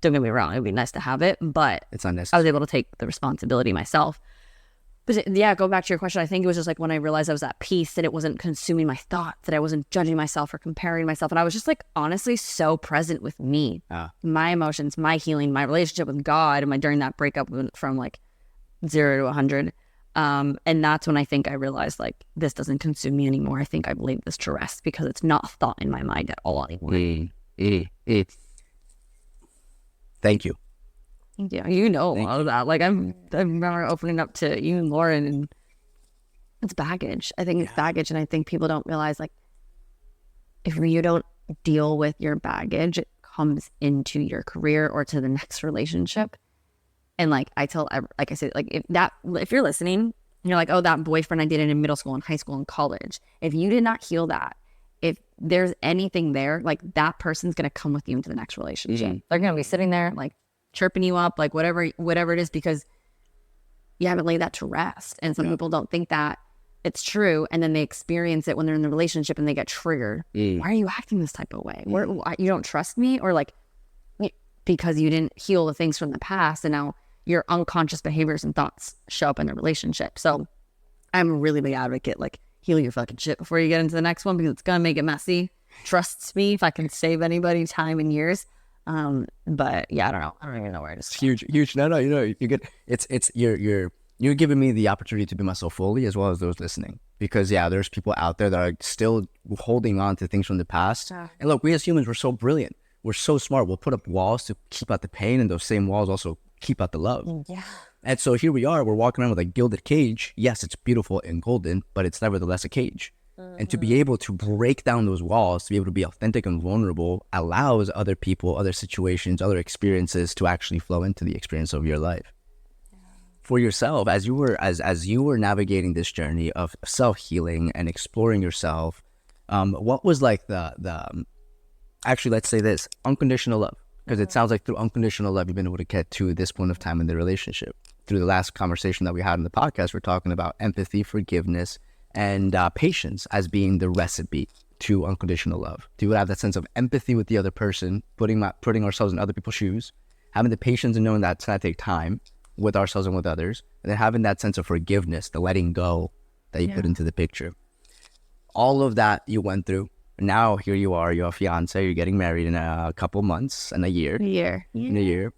don't get me wrong, it'd be nice to have it, but it's unnecessary. I was able to take the responsibility myself. But yeah, go back to your question. I think it was just like when I realized I was at peace, that it wasn't consuming my thoughts, that I wasn't judging myself or comparing myself. And I was just like, honestly, so present with me, my emotions, my healing, my relationship with God. And during that breakup went from like 0 to 100. And that's when I think I realized like, this doesn't consume me anymore. I think I've laid this to rest because it's not a thought in my mind at all anymore. Thank you. Yeah, you know all of that. Like I remember opening up to you and Lauren, and it's baggage. I think it's baggage, and I think people don't realize like if you don't deal with your baggage, it comes into your career or to the next relationship. And like I tell, like I said, like if you're listening, you're like, oh, that boyfriend I dated in middle school and high school and college. If you did not heal that, if there's anything there, like that person's gonna come with you into the next relationship. They're gonna be sitting there like chirping you up, like whatever it is, because you haven't laid that to rest. And some people don't think that it's true, and then they experience it when they're in the relationship and they get triggered. Why are you acting this type of way? You don't trust me? Or like because you didn't heal the things from the past, and now your unconscious behaviors and thoughts show up in the relationship. So I'm a really big advocate, like heal your fucking shit before you get into the next one, because it's gonna make it messy. Trust me, if I can save anybody time and years. But yeah, I don't know. I don't even know where to start. It's huge. No, you know, you get you're giving me the opportunity to be myself fully, as well as those listening. Because there's people out there that are still holding on to things from the past. And look, we as humans, we're so brilliant. We're so smart. We'll put up walls to keep out the pain, and those same walls also keep out the love. Yeah. And so here we are, we're walking around with a gilded cage. Yes, it's beautiful and golden, but it's nevertheless a cage. And to be able to break down those walls, to be able to be authentic and vulnerable, allows other people, other situations, other experiences to actually flow into the experience of your life. For yourself, as you were navigating this journey of self-healing and exploring yourself, what was like the actually, let's say this, unconditional love? Because it sounds like through unconditional love, you've been able to get to this point of time in the relationship. Through the last conversation that we had in the podcast, we're talking about empathy, forgiveness, and patience as being the recipe to unconditional love. Do you have that sense of empathy with the other person, putting ourselves in other people's shoes, having the patience and knowing that it's going to take time with ourselves and with others, and then having that sense of forgiveness, the letting go that you put into the picture. All of that you went through. Now here you are, you're a fiance, you're getting married in a couple months and a year. In a year.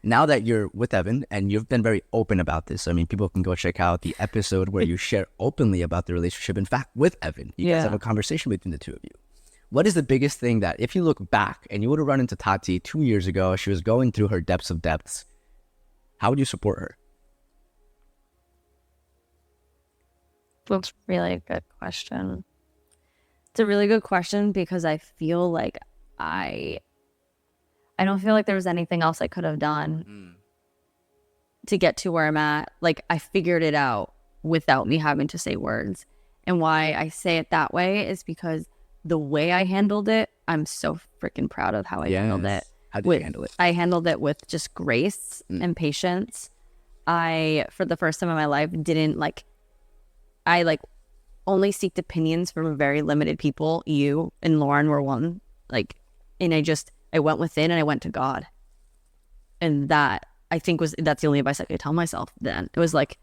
Now that you're with Evan, and you've been very open about this, I mean, people can go check out the episode where you share openly about the relationship. In fact, with Evan, you guys have a conversation between the two of you. What is the biggest thing that, if you look back and you would have run into Tati 2 years ago, she was going through her depths of depths, how would you support her? That's really a good question. It's a really good question because I feel like I don't feel like there was anything else I could have done to get to where I'm at. Like, I figured it out without me having to say words. And why I say it that way is because the way I handled it, I'm so freaking proud of how I handled it. How did you handle it? I handled it with just grace and patience. I, for the first time in my life, I only seeked opinions from very limited people. You and Lauren were one. And I went within and I went to God. And that, I think, that's the only advice I could tell myself then. It was like,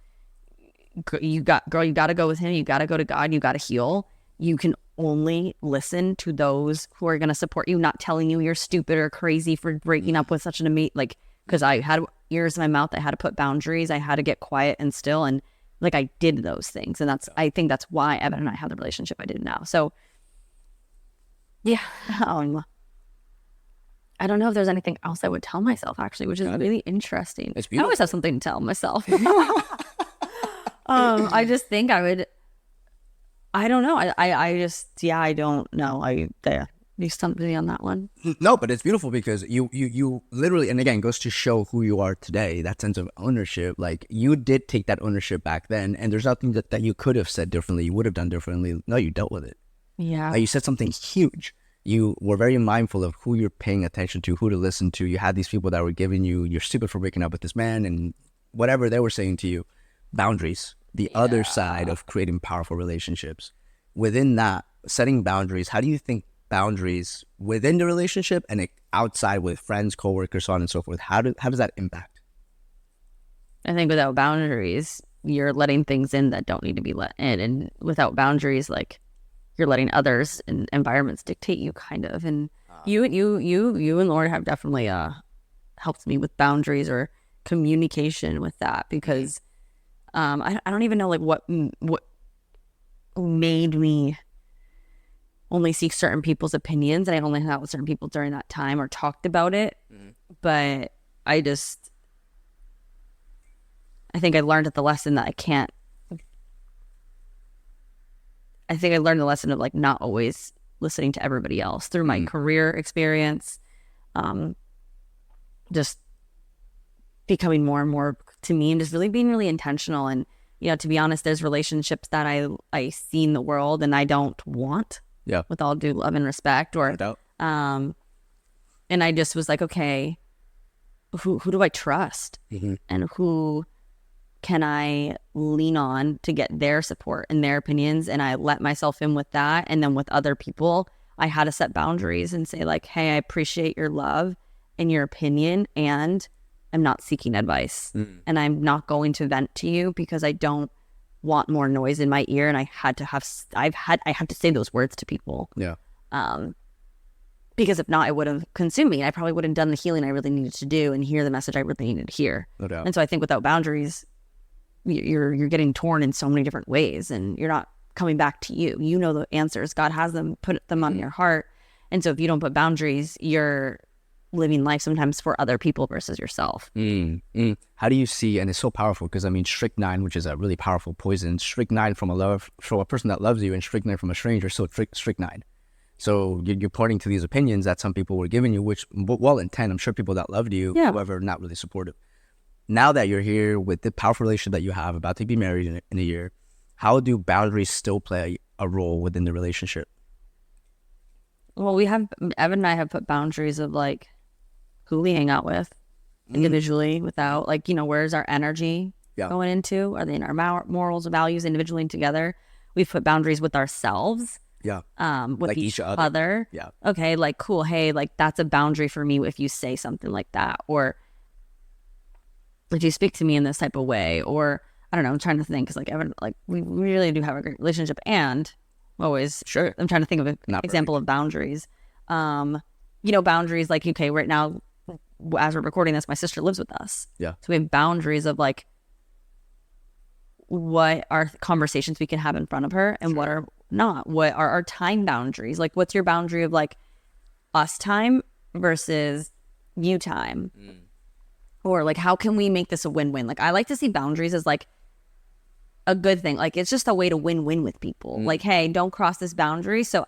you got to go with him. You got to go to God. You got to heal. You can only listen to those who are going to support you, not telling you you're stupid or crazy for breaking up with such an amazing, because I had ears in my mouth. I had to put boundaries. I had to get quiet and still. And I did those things. And I think that's why Evan and I have the relationship I did now. So yeah, I don't know if there's anything else I would tell myself, actually, which is really interesting. It's I beautiful. always have something to tell myself. I just think I would, I don't know. I don't know. You stumped me on that one. No, but it's beautiful because you literally, and again, goes to show who you are today, that sense of ownership. Like, you did take that ownership back then, and there's nothing that you could have said differently, you would have done differently. No, you dealt with it. Yeah. You said something huge. You were very mindful of who you're paying attention to, who to listen to. You had these people that were giving you, you're stupid for breaking up with this man, and whatever they were saying to you. Boundaries, the other side of creating powerful relationships. Within that, setting boundaries, how do you think boundaries within the relationship and outside with friends, coworkers, so on and so forth, how does that impact? I think without boundaries, you're letting things in that don't need to be let in. And without boundaries, you're letting others and environments dictate you, kind of. And you and Lord have definitely helped me with boundaries or communication with that, because I don't even know what made me only seek certain people's opinions, and I only hung out with certain people during that time or talked about it. But I think I learned the lesson that I think I learned the lesson of not always listening to everybody else through my career experience. Just becoming more and more to me, and just really being really intentional. And, to be honest, there's relationships that I see in the world and I don't want. Yeah. With all due love and respect, or, No doubt. and I just was like, okay, who do I trust, and who can I lean on to get their support and their opinions? And I let myself in with that. And then with other people, I had to set boundaries and say, hey, I appreciate your love and your opinion, and I'm not seeking advice, and I'm not going to vent to you because I don't want more noise in my ear. And I have to say those words to people. Yeah. Because if not, it would have consumed me. I probably wouldn't have done the healing I really needed to do and hear the message I really needed to hear. No doubt. And so I think without boundaries, you're getting torn in so many different ways, and you're not coming back to you. You know the answers. God has them, put them on your heart. And so if you don't put boundaries, you're living life sometimes for other people versus yourself. How do you see, and it's so powerful, because strychnine, which is a really powerful poison, strychnine from a person that loves you, and strychnine from a stranger, so strychnine. So you're pointing to these opinions that some people were giving you, which, well intent, I'm sure people that loved you, however, not really supportive. Now that you're here with the powerful relationship that you have, about to be married in a year, how do boundaries still play a role within the relationship? Well, Evan and I have put boundaries of who we hang out with individually, without where's our energy going into? Are they in our morals, values, individually and together? We've put boundaries with ourselves. With each other. Yeah. Okay, cool. Hey, that's a boundary for me if you say something like that. Or if you speak to me in this type of way, or I don't know, I'm trying to think, because like Evan, like we really do have a great relationship, and always Sure. I'm trying to think of an example of boundaries. Boundaries like, okay, right now as we're recording this, my sister lives with us. Yeah. So we have boundaries of like what are conversations we can have in front of her and what are not. What are our time boundaries? Like, what's your boundary of like us time versus you time? Or like, how can we make this a win-win? Like, I like to see boundaries as like a good thing. Like, it's just a way to win-win with people. Like, hey, don't cross this boundary. So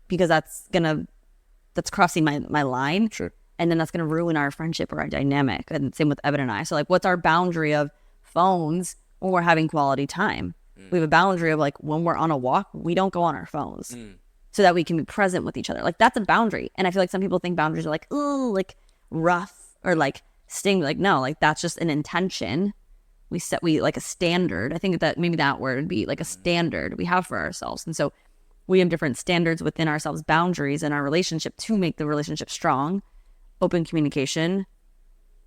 because that's crossing my line. Sure. And then that's going to ruin our friendship or our dynamic. And same with Evan and I. So like, what's our boundary of phones when we're having quality time? We have a boundary of like, when we're on a walk, we don't go on our phones so that we can be present with each other. Like, that's a boundary. And I feel like some people think boundaries are like, oh, like rough or like sting. Like, no, like that's just an intention. We like a standard. I think that maybe that word would be like a standard we have for ourselves. And so we have different standards within ourselves, boundaries in our relationship to make the relationship strong, open communication,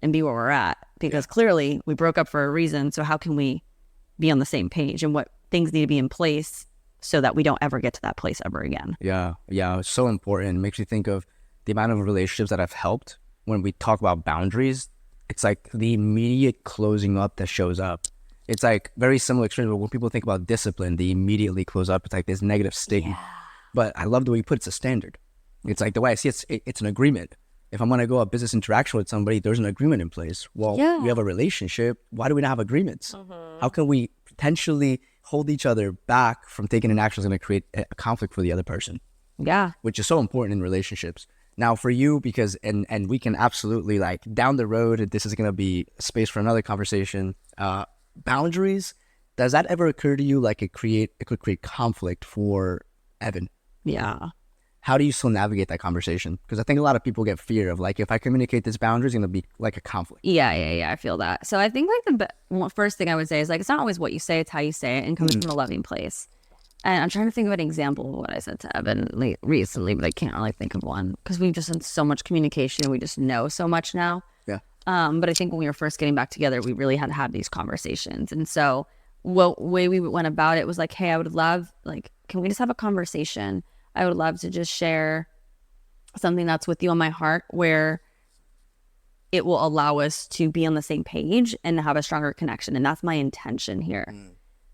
and be where we're at. Because clearly we broke up for a reason. So how can we be on the same page, and what things need to be in place so that we don't ever get to that place ever again? Yeah. It's so important. It makes me think of the amount of relationships that I've helped when we talk about boundaries. It's like the immediate closing up that shows up. It's like very similar experience when people think about discipline, they immediately close up. It's like this negative stigma. Yeah. But I love the way you put it's a standard. It's like the way I see it's an agreement. If I'm going to go a business interaction with somebody, there's an agreement in place. Well, we have a relationship. Why do we not have agreements? How can we potentially hold each other back from taking an action that's going to create a conflict for the other person? Yeah. Which is so important in relationships. Now for you, because, and we can absolutely like down the road, this is going to be space for another conversation. Boundaries, does that ever occur to you like it could create conflict for Evan? Yeah. How do you still navigate that conversation? Because I think a lot of people get fear of like, if I communicate this boundary, it's going to be like a conflict. Yeah. I feel that. So I think like the first thing I would say is like, it's not always what you say, it's how you say it, and coming from a loving place. And I'm trying to think of an example of what I said to Evan recently, but I can't really think of one because we've just done so much communication and we just know so much now. Yeah. But I think when we were first getting back together, we really had to have these conversations. And so way we went about it was like, hey, I would love, like, can we just have a conversation? I would love to just share something that's with you on my heart where it will allow us to be on the same page and have a stronger connection. And that's my intention here.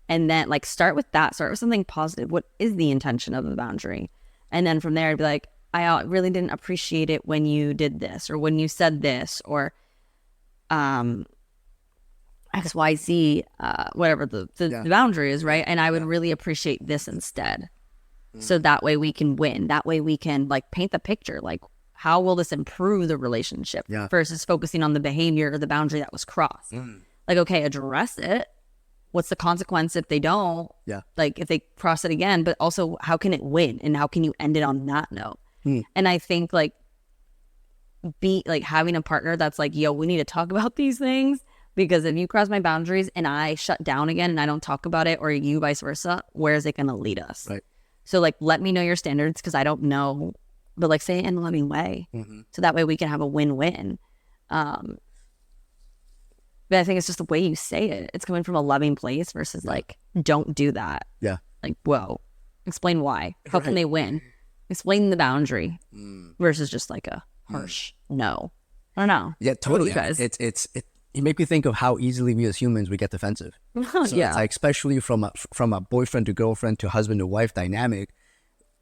And then like start with something positive. What is the intention of the boundary? And then from there I'd be like, I really didn't appreciate it when you did this or when you said this or XYZ, whatever the boundary is, right? And I would really appreciate this instead. So that way we can win. That way we can like paint the picture. Like, how will this improve the relationship versus focusing on the behavior or the boundary that was crossed? Like, okay, address it. What's the consequence if they don't? Yeah. Like if they cross it again, but also how can it win and how can you end it on that note? And I think like having a partner that's like, yo, we need to talk about these things, because if you cross my boundaries and I shut down again and I don't talk about it, or you vice versa, where is it going to lead us? Right. So like, let me know your standards, because I don't know, but like say it in a loving way. So that way we can have a win-win. But I think it's just the way you say it. It's coming from a loving place versus like, don't do that. Yeah. Like, whoa, explain why. How can they win? Explain the boundary versus just like a harsh no. I don't know. Yeah, totally. Guys? You make me think of how easily we as humans, we get defensive. So it's like, especially from a boyfriend to girlfriend to husband to wife dynamic,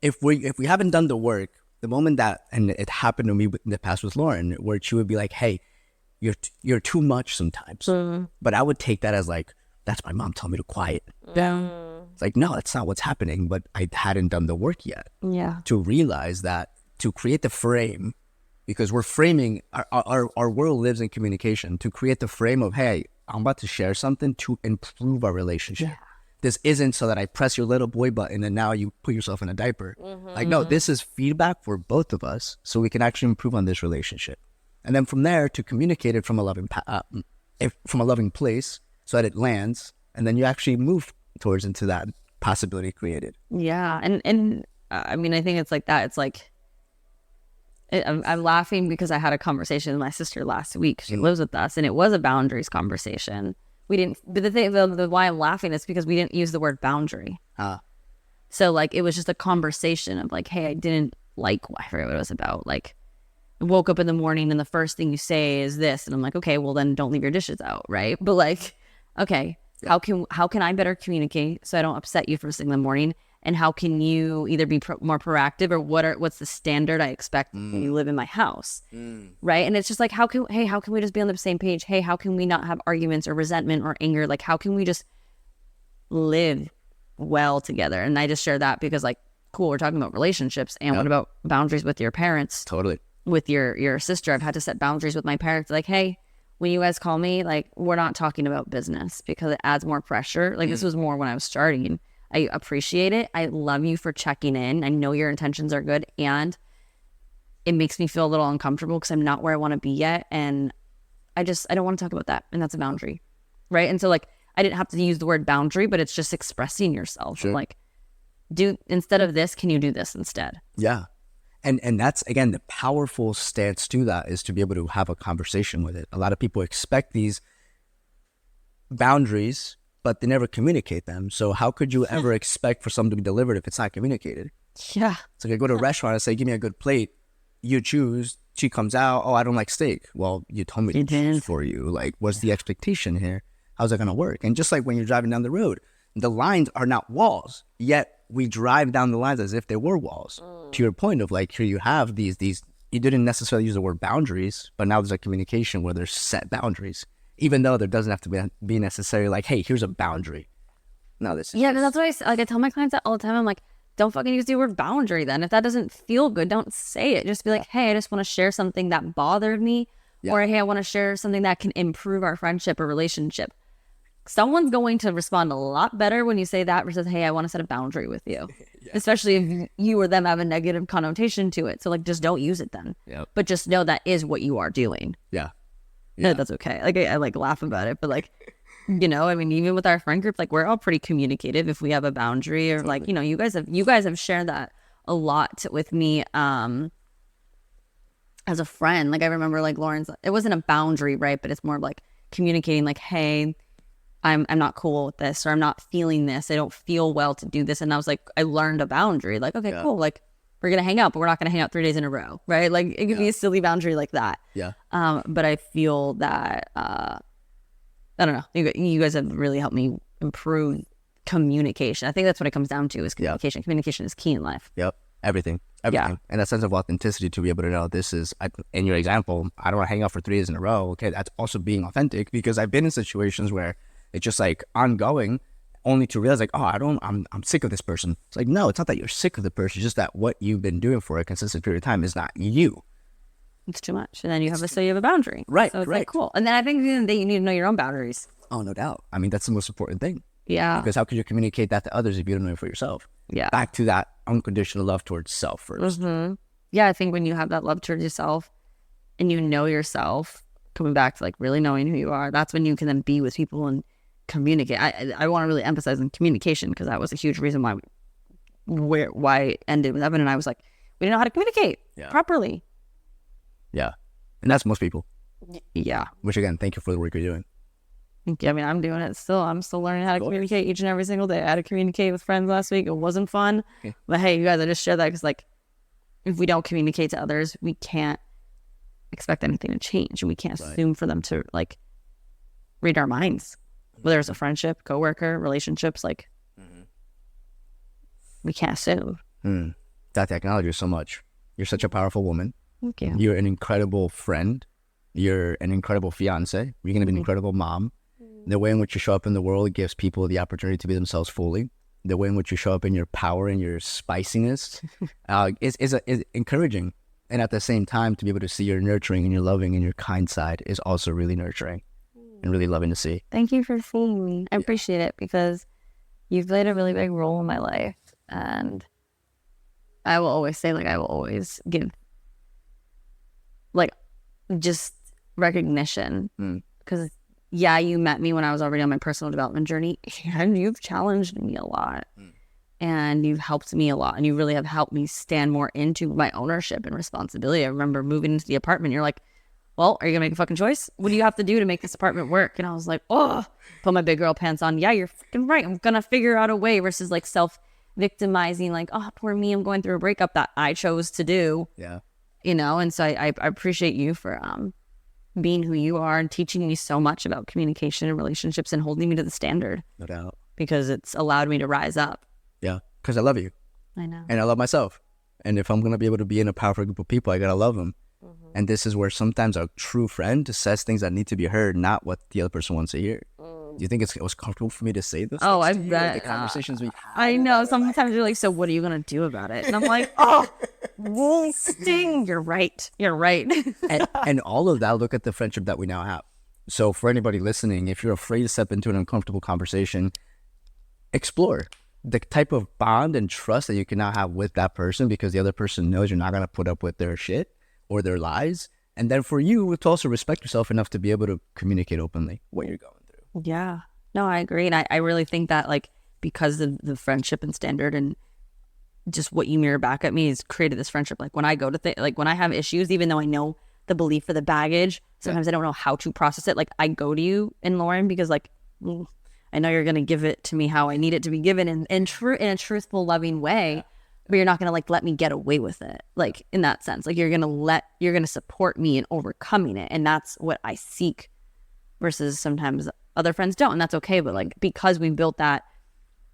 if we haven't done the work, the moment that, and it happened to me in the past with Lauren, where she would be like, hey, you're too much sometimes. But I would take that as like, that's my mom telling me to quiet. It's like, no, that's not what's happening. But I hadn't done the work yet. Yeah. To realize that, to create the frame, because we're framing, our world lives in communication, to create the frame of, hey, I'm about to share something to improve our relationship. Yeah. This isn't so that I press your little boy button and now you put yourself in a diaper. Like, no, this is feedback for both of us so we can actually improve on this relationship. And then from there, to communicate it from a loving place so that it lands, and then you actually move towards into that possibility created. Yeah. And I mean, I think it's like that. It's like, I'm laughing because I had a conversation with my sister last week. She lives with us, and it was a boundaries conversation. We didn't, but the why I'm laughing is because we didn't use the word boundary. So like, it was just a conversation of like, hey, I didn't like, I forget what it was about. Like, I woke up in the morning and the first thing you say is this. And I'm like, okay, well then don't leave your dishes out. Right. But like, okay, how can I better communicate so I don't upset you first thing in the morning? And how can you either be more proactive, or what's the standard I expect when you live in my house? Right. And it's just like, how can we just be on the same page? Hey, how can we not have arguments or resentment or anger? Like, how can we just live well together? And I just share that because like, cool, we're talking about relationships, and what about boundaries with your parents? Totally. With your sister, I've had to set boundaries with my parents. Like, hey, when you guys call me, like, we're not talking about business because it adds more pressure. Like, this was more when I was starting. I appreciate it. I love you for checking in. I know your intentions are good, and it makes me feel a little uncomfortable because I'm not where I want to be yet, and I don't want to talk about that, and that's a boundary, right? And so like, I didn't have to use the word boundary, but it's just expressing yourself. Sure. Like, instead of this, can you do this instead? Yeah. And that's, again, the powerful stance to that is to be able to have a conversation with it. A lot of people expect these boundaries, but they never communicate them. So how could you ever expect for something to be delivered if it's not communicated? Yeah. So I go to a restaurant and say, give me a good plate. You choose. She comes out, oh, I don't like steak. Well, you told me to choose for you. Like, what's the expectation here? How's that going to work? And just like when you're driving down the road, the lines are not walls, yet we drive down the lines as if they were walls. To your point of like, here you have these, you didn't necessarily use the word boundaries, but now there's a communication where there's set boundaries, even though there doesn't have to be necessarily like, hey, here's a boundary. No, this is that's what I tell my clients that all the time. I'm like, don't fucking use the word boundary then. If that doesn't feel good, don't say it. Just be like, hey, I just want to share something that bothered me, or hey, I want to share something that can improve our friendship or relationship. Someone's going to respond a lot better when you say that versus, hey, I want to set a boundary with you. Especially if you or them have a negative connotation to it. So like, just don't use it then. But just know that is what you are doing. No, that's okay. Like, I like laugh about it, but like, you know, I mean, even with our friend group, like, we're all pretty communicative if we have a boundary, or like, you know, you guys have shared that a lot with me as a friend. Like, I remember like Lauren's, it wasn't a boundary, right? But it's more of like communicating like, hey, I'm not cool with this, or I'm not feeling this. I don't feel well to do this. And I was like, I learned a boundary. Like, okay, cool. Like, we're going to hang out, but we're not going to hang out 3 days in a row. Right. Like, it could be a silly boundary like that. But I feel that, I don't know. You guys have really helped me improve communication. I think that's what it comes down to is communication. Communication is key in life. Everything. And that sense of authenticity to be able to know this is, in your example, I don't want to hang out for 3 days in a row. Okay. That's also being authentic, because I've been in situations where it's just like ongoing, only to realize like, oh, I'm sick of this person. It's like, no, it's not that you're sick of the person. It's just that what you've been doing for a consistent period of time is not you. It's too much. And then you have a boundary. Right. So it's like, cool. And then I think that you need to know your own boundaries. Oh, no doubt. I mean, that's the most important thing. Yeah. Because how could you communicate that to others if you don't know it for yourself? Yeah. Back to that unconditional love towards self first. Yeah. I think when you have that love towards yourself and you know yourself, coming back to like really knowing who you are, that's when you can then be with people and communicate. I want to really emphasize on communication, because that was a huge reason why it ended with Evan and I. Was like, we didn't know how to communicate properly. Yeah. And that's most people. Yeah. Which again, thank you for the work you're doing. I mean, I'm doing it still. I'm still learning how to communicate each and every single day. I had to communicate with friends last week. It wasn't fun. But hey, you guys, I just share that because like, if we don't communicate to others, we can't expect anything to change. And we can't assume for them to like read our minds. Whether it's a friendship, coworker, relationships, like we can't assume. That acknowledge you so much. You're such a powerful woman. Thank you. You're an incredible friend. You're an incredible fiance. You're going to be an incredible mom. The way in which you show up in the world gives people the opportunity to be themselves fully. The way in which you show up in your power and your spiciness is encouraging. And at the same time, to be able to see your nurturing and your loving and your kind side is also really nurturing and really loving to see. Thank you for seeing me. I appreciate it, because you've played a really big role in my life. And I will always say, like, I will always give, like, just recognition. Because, yeah, you met me when I was already on my personal development journey, and you've challenged me a lot. and you've helped me a lot, and you really have helped me stand more into my ownership and responsibility. I remember moving into the apartment, you're like, well, are you gonna make a fucking choice? What do you have to do to make this apartment work? And I was like, oh, put my big girl pants on. Yeah, you're freaking right. I'm gonna figure out a way, versus like self-victimizing, like, oh, poor me, I'm going through a breakup that I chose to do. Yeah. You know, and so I appreciate you for being who you are and teaching me so much about communication and relationships and holding me to the standard. No doubt. Because it's allowed me to rise up. Yeah. Because I love you. I know. And I love myself. And if I'm going to be able to be in a powerful group of people, I got to love them. Mm-hmm. And this is where sometimes a true friend says things that need to be heard, not what the other person wants to hear. Do you think it was comfortable for me to say this? Oh, I've read the conversations we had. I know. Sometimes you're like, so what are you going to do about it? And I'm like, oh, won't sting. You're right. You're right. and all of that, look at the friendship that we now have. So for anybody listening, if you're afraid to step into an uncomfortable conversation, explore the type of bond and trust that you can now have with that person, because the other person knows you're not going to put up with their shit or their lies. And then for you to also respect yourself enough to be able to communicate openly what you're going through. Yeah. No, I agree. And I really think that, like, because of the friendship and standard and just what you mirror back at me has created this friendship. Like when I go to like when I have issues, even though I know the belief or the baggage, sometimes I don't know how to process it. Like I go to you and Lauren because like, I know you're going to give it to me how I need it to be given in a truthful, loving way, but you're not going to like let me get away with it. Like in that sense, like you're going to support me in overcoming it. And that's what I seek, versus sometimes other friends don't. And that's okay. But like, because we built that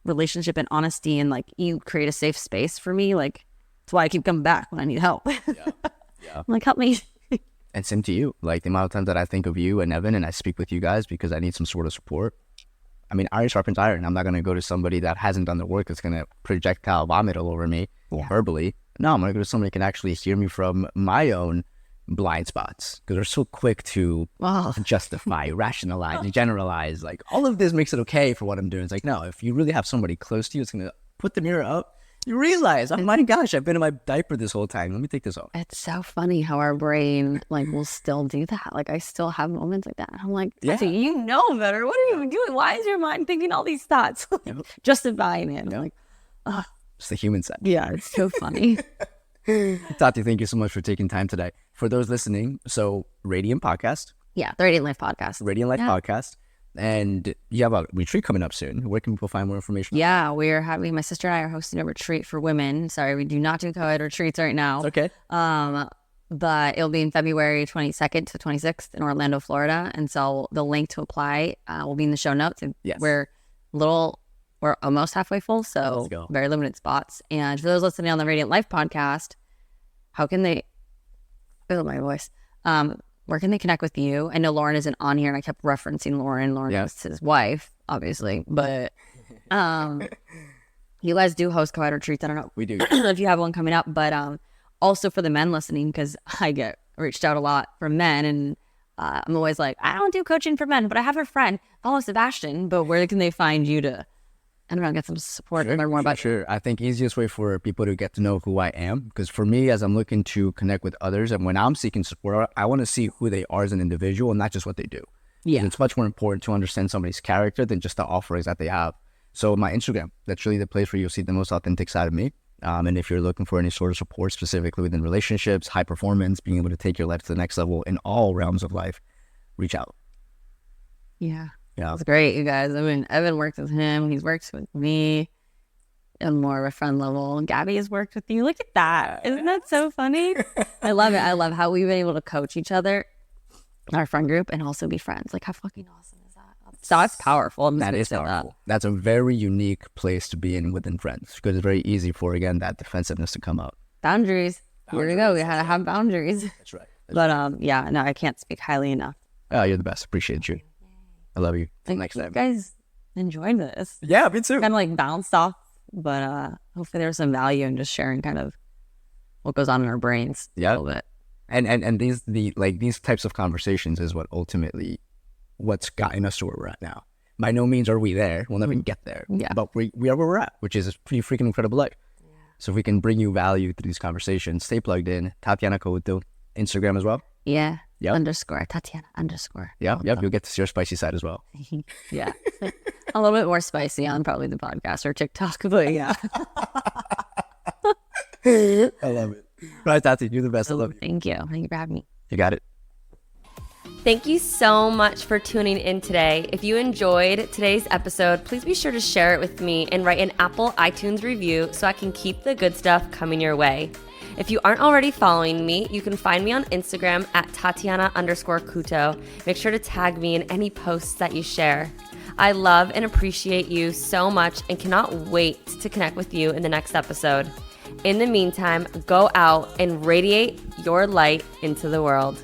relationship and honesty, and like you create a safe space for me, like that's why I keep coming back when I need help. Yeah. I'm like, help me. And same to you. Like the amount of times that I think of you and Evan and I speak with you guys because I need some sort of support. I mean, iron sharpens iron. I'm not going to go to somebody that hasn't done the work that's going to projectile vomit all over me verbally. No, I'm going to go to somebody who can actually hear me from my own blind spots, because they're so quick to justify, rationalize, and generalize. Like all of this makes it okay for what I'm doing. It's like, no, if you really have somebody close to you, it's going to put the mirror up. You realize, oh my gosh, I've been in my diaper this whole time. Let me take this off. It's so funny how our brain like will still do that. Like I still have moments like that. I'm like, Tati, you know better. What are you even doing? Why is your mind thinking all these thoughts? Justifying it. I'm like, oh. It's the human side. Yeah, it's so funny. Tati, thank you so much for taking time today. For those listening, so Radiant Podcast. Yeah, the Radiant Life Podcast. Radiant Life Podcast. And you have a retreat coming up soon. Where can people find more information? Yeah, we're having, my sister and I are hosting a retreat for women. Sorry, we do not do co-ed retreats right now. It's okay. But it'll be in February 22nd to 26th in Orlando, Florida. And so the link to apply will be in the show notes. And yes. We're almost halfway full, so very limited spots. And for those listening on the Radiant Life Podcast, how can they, my voice, where can they connect with you? I know Lauren isn't on here, and I kept referencing Lauren. Lauren is his wife, obviously. But you guys do host co-ed retreats. I don't know. We do. If you have one coming up. But also for the men listening, because I get reached out a lot from men. And I'm always like, I don't do coaching for men, but I have a friend. Follow Sebastian. But where can they find you to, I don't know, get some support and learn more about you? Sure. I think easiest way for people to get to know who I am, because for me, as I'm looking to connect with others, and when I'm seeking support, I want to see who they are as an individual and not just what they do. Yeah. It's much more important to understand somebody's character than just the offerings that they have. So my Instagram, that's really the place where you'll see the most authentic side of me. And if you're looking for any sort of support, specifically within relationships, high performance, being able to take your life to the next level in all realms of life, reach out. Yeah. Yeah, it's great, you guys. I mean, Evan worked with him. He's worked with me on more of a friend level. Gabby has worked with you. Look at that. Isn't that so funny? I love it. I love how we've been able to coach each other, our friend group, and also be friends. Like, how fucking awesome is that? So that's powerful. That is powerful. That's a very unique place to be in within friends, because it's very easy for, again, that defensiveness to come out. Boundaries. Here we go. We had to have boundaries. That's right. Yeah, no, I can't speak highly enough. Oh, you're the best. Appreciate you. I love you. Next time. You guys enjoyed this. Yeah, me too. Kind of like bounced off, but hopefully there's some value in just sharing kind of what goes on in our brains a little bit. And these types of conversations is what ultimately what's gotten us to where we're at now. By no means are we there. We'll never get there. Yeah. But we are where we're at, which is a pretty freaking incredible life. Yeah. So if we can bring you value through these conversations, stay plugged in. Tatiana Couto, Instagram as well. Yeah. Yep. Underscore Tatiana underscore. Yep. You'll get to see your spicy side as well. Yeah. A little bit more spicy on probably the podcast or TikTok, but yeah. I love it. Right, Tati, you're the best. I love you. Thank you. Thank you for having me. You got it. Thank you so much for tuning in today. If you enjoyed today's episode, please be sure to share it with me and write an Apple iTunes review so I can keep the good stuff coming your way. If you aren't already following me, you can find me on Instagram at Tatiana_Kuto. Make sure to tag me in any posts that you share. I love and appreciate you so much and cannot wait to connect with you in the next episode. In the meantime, go out and radiate your light into the world.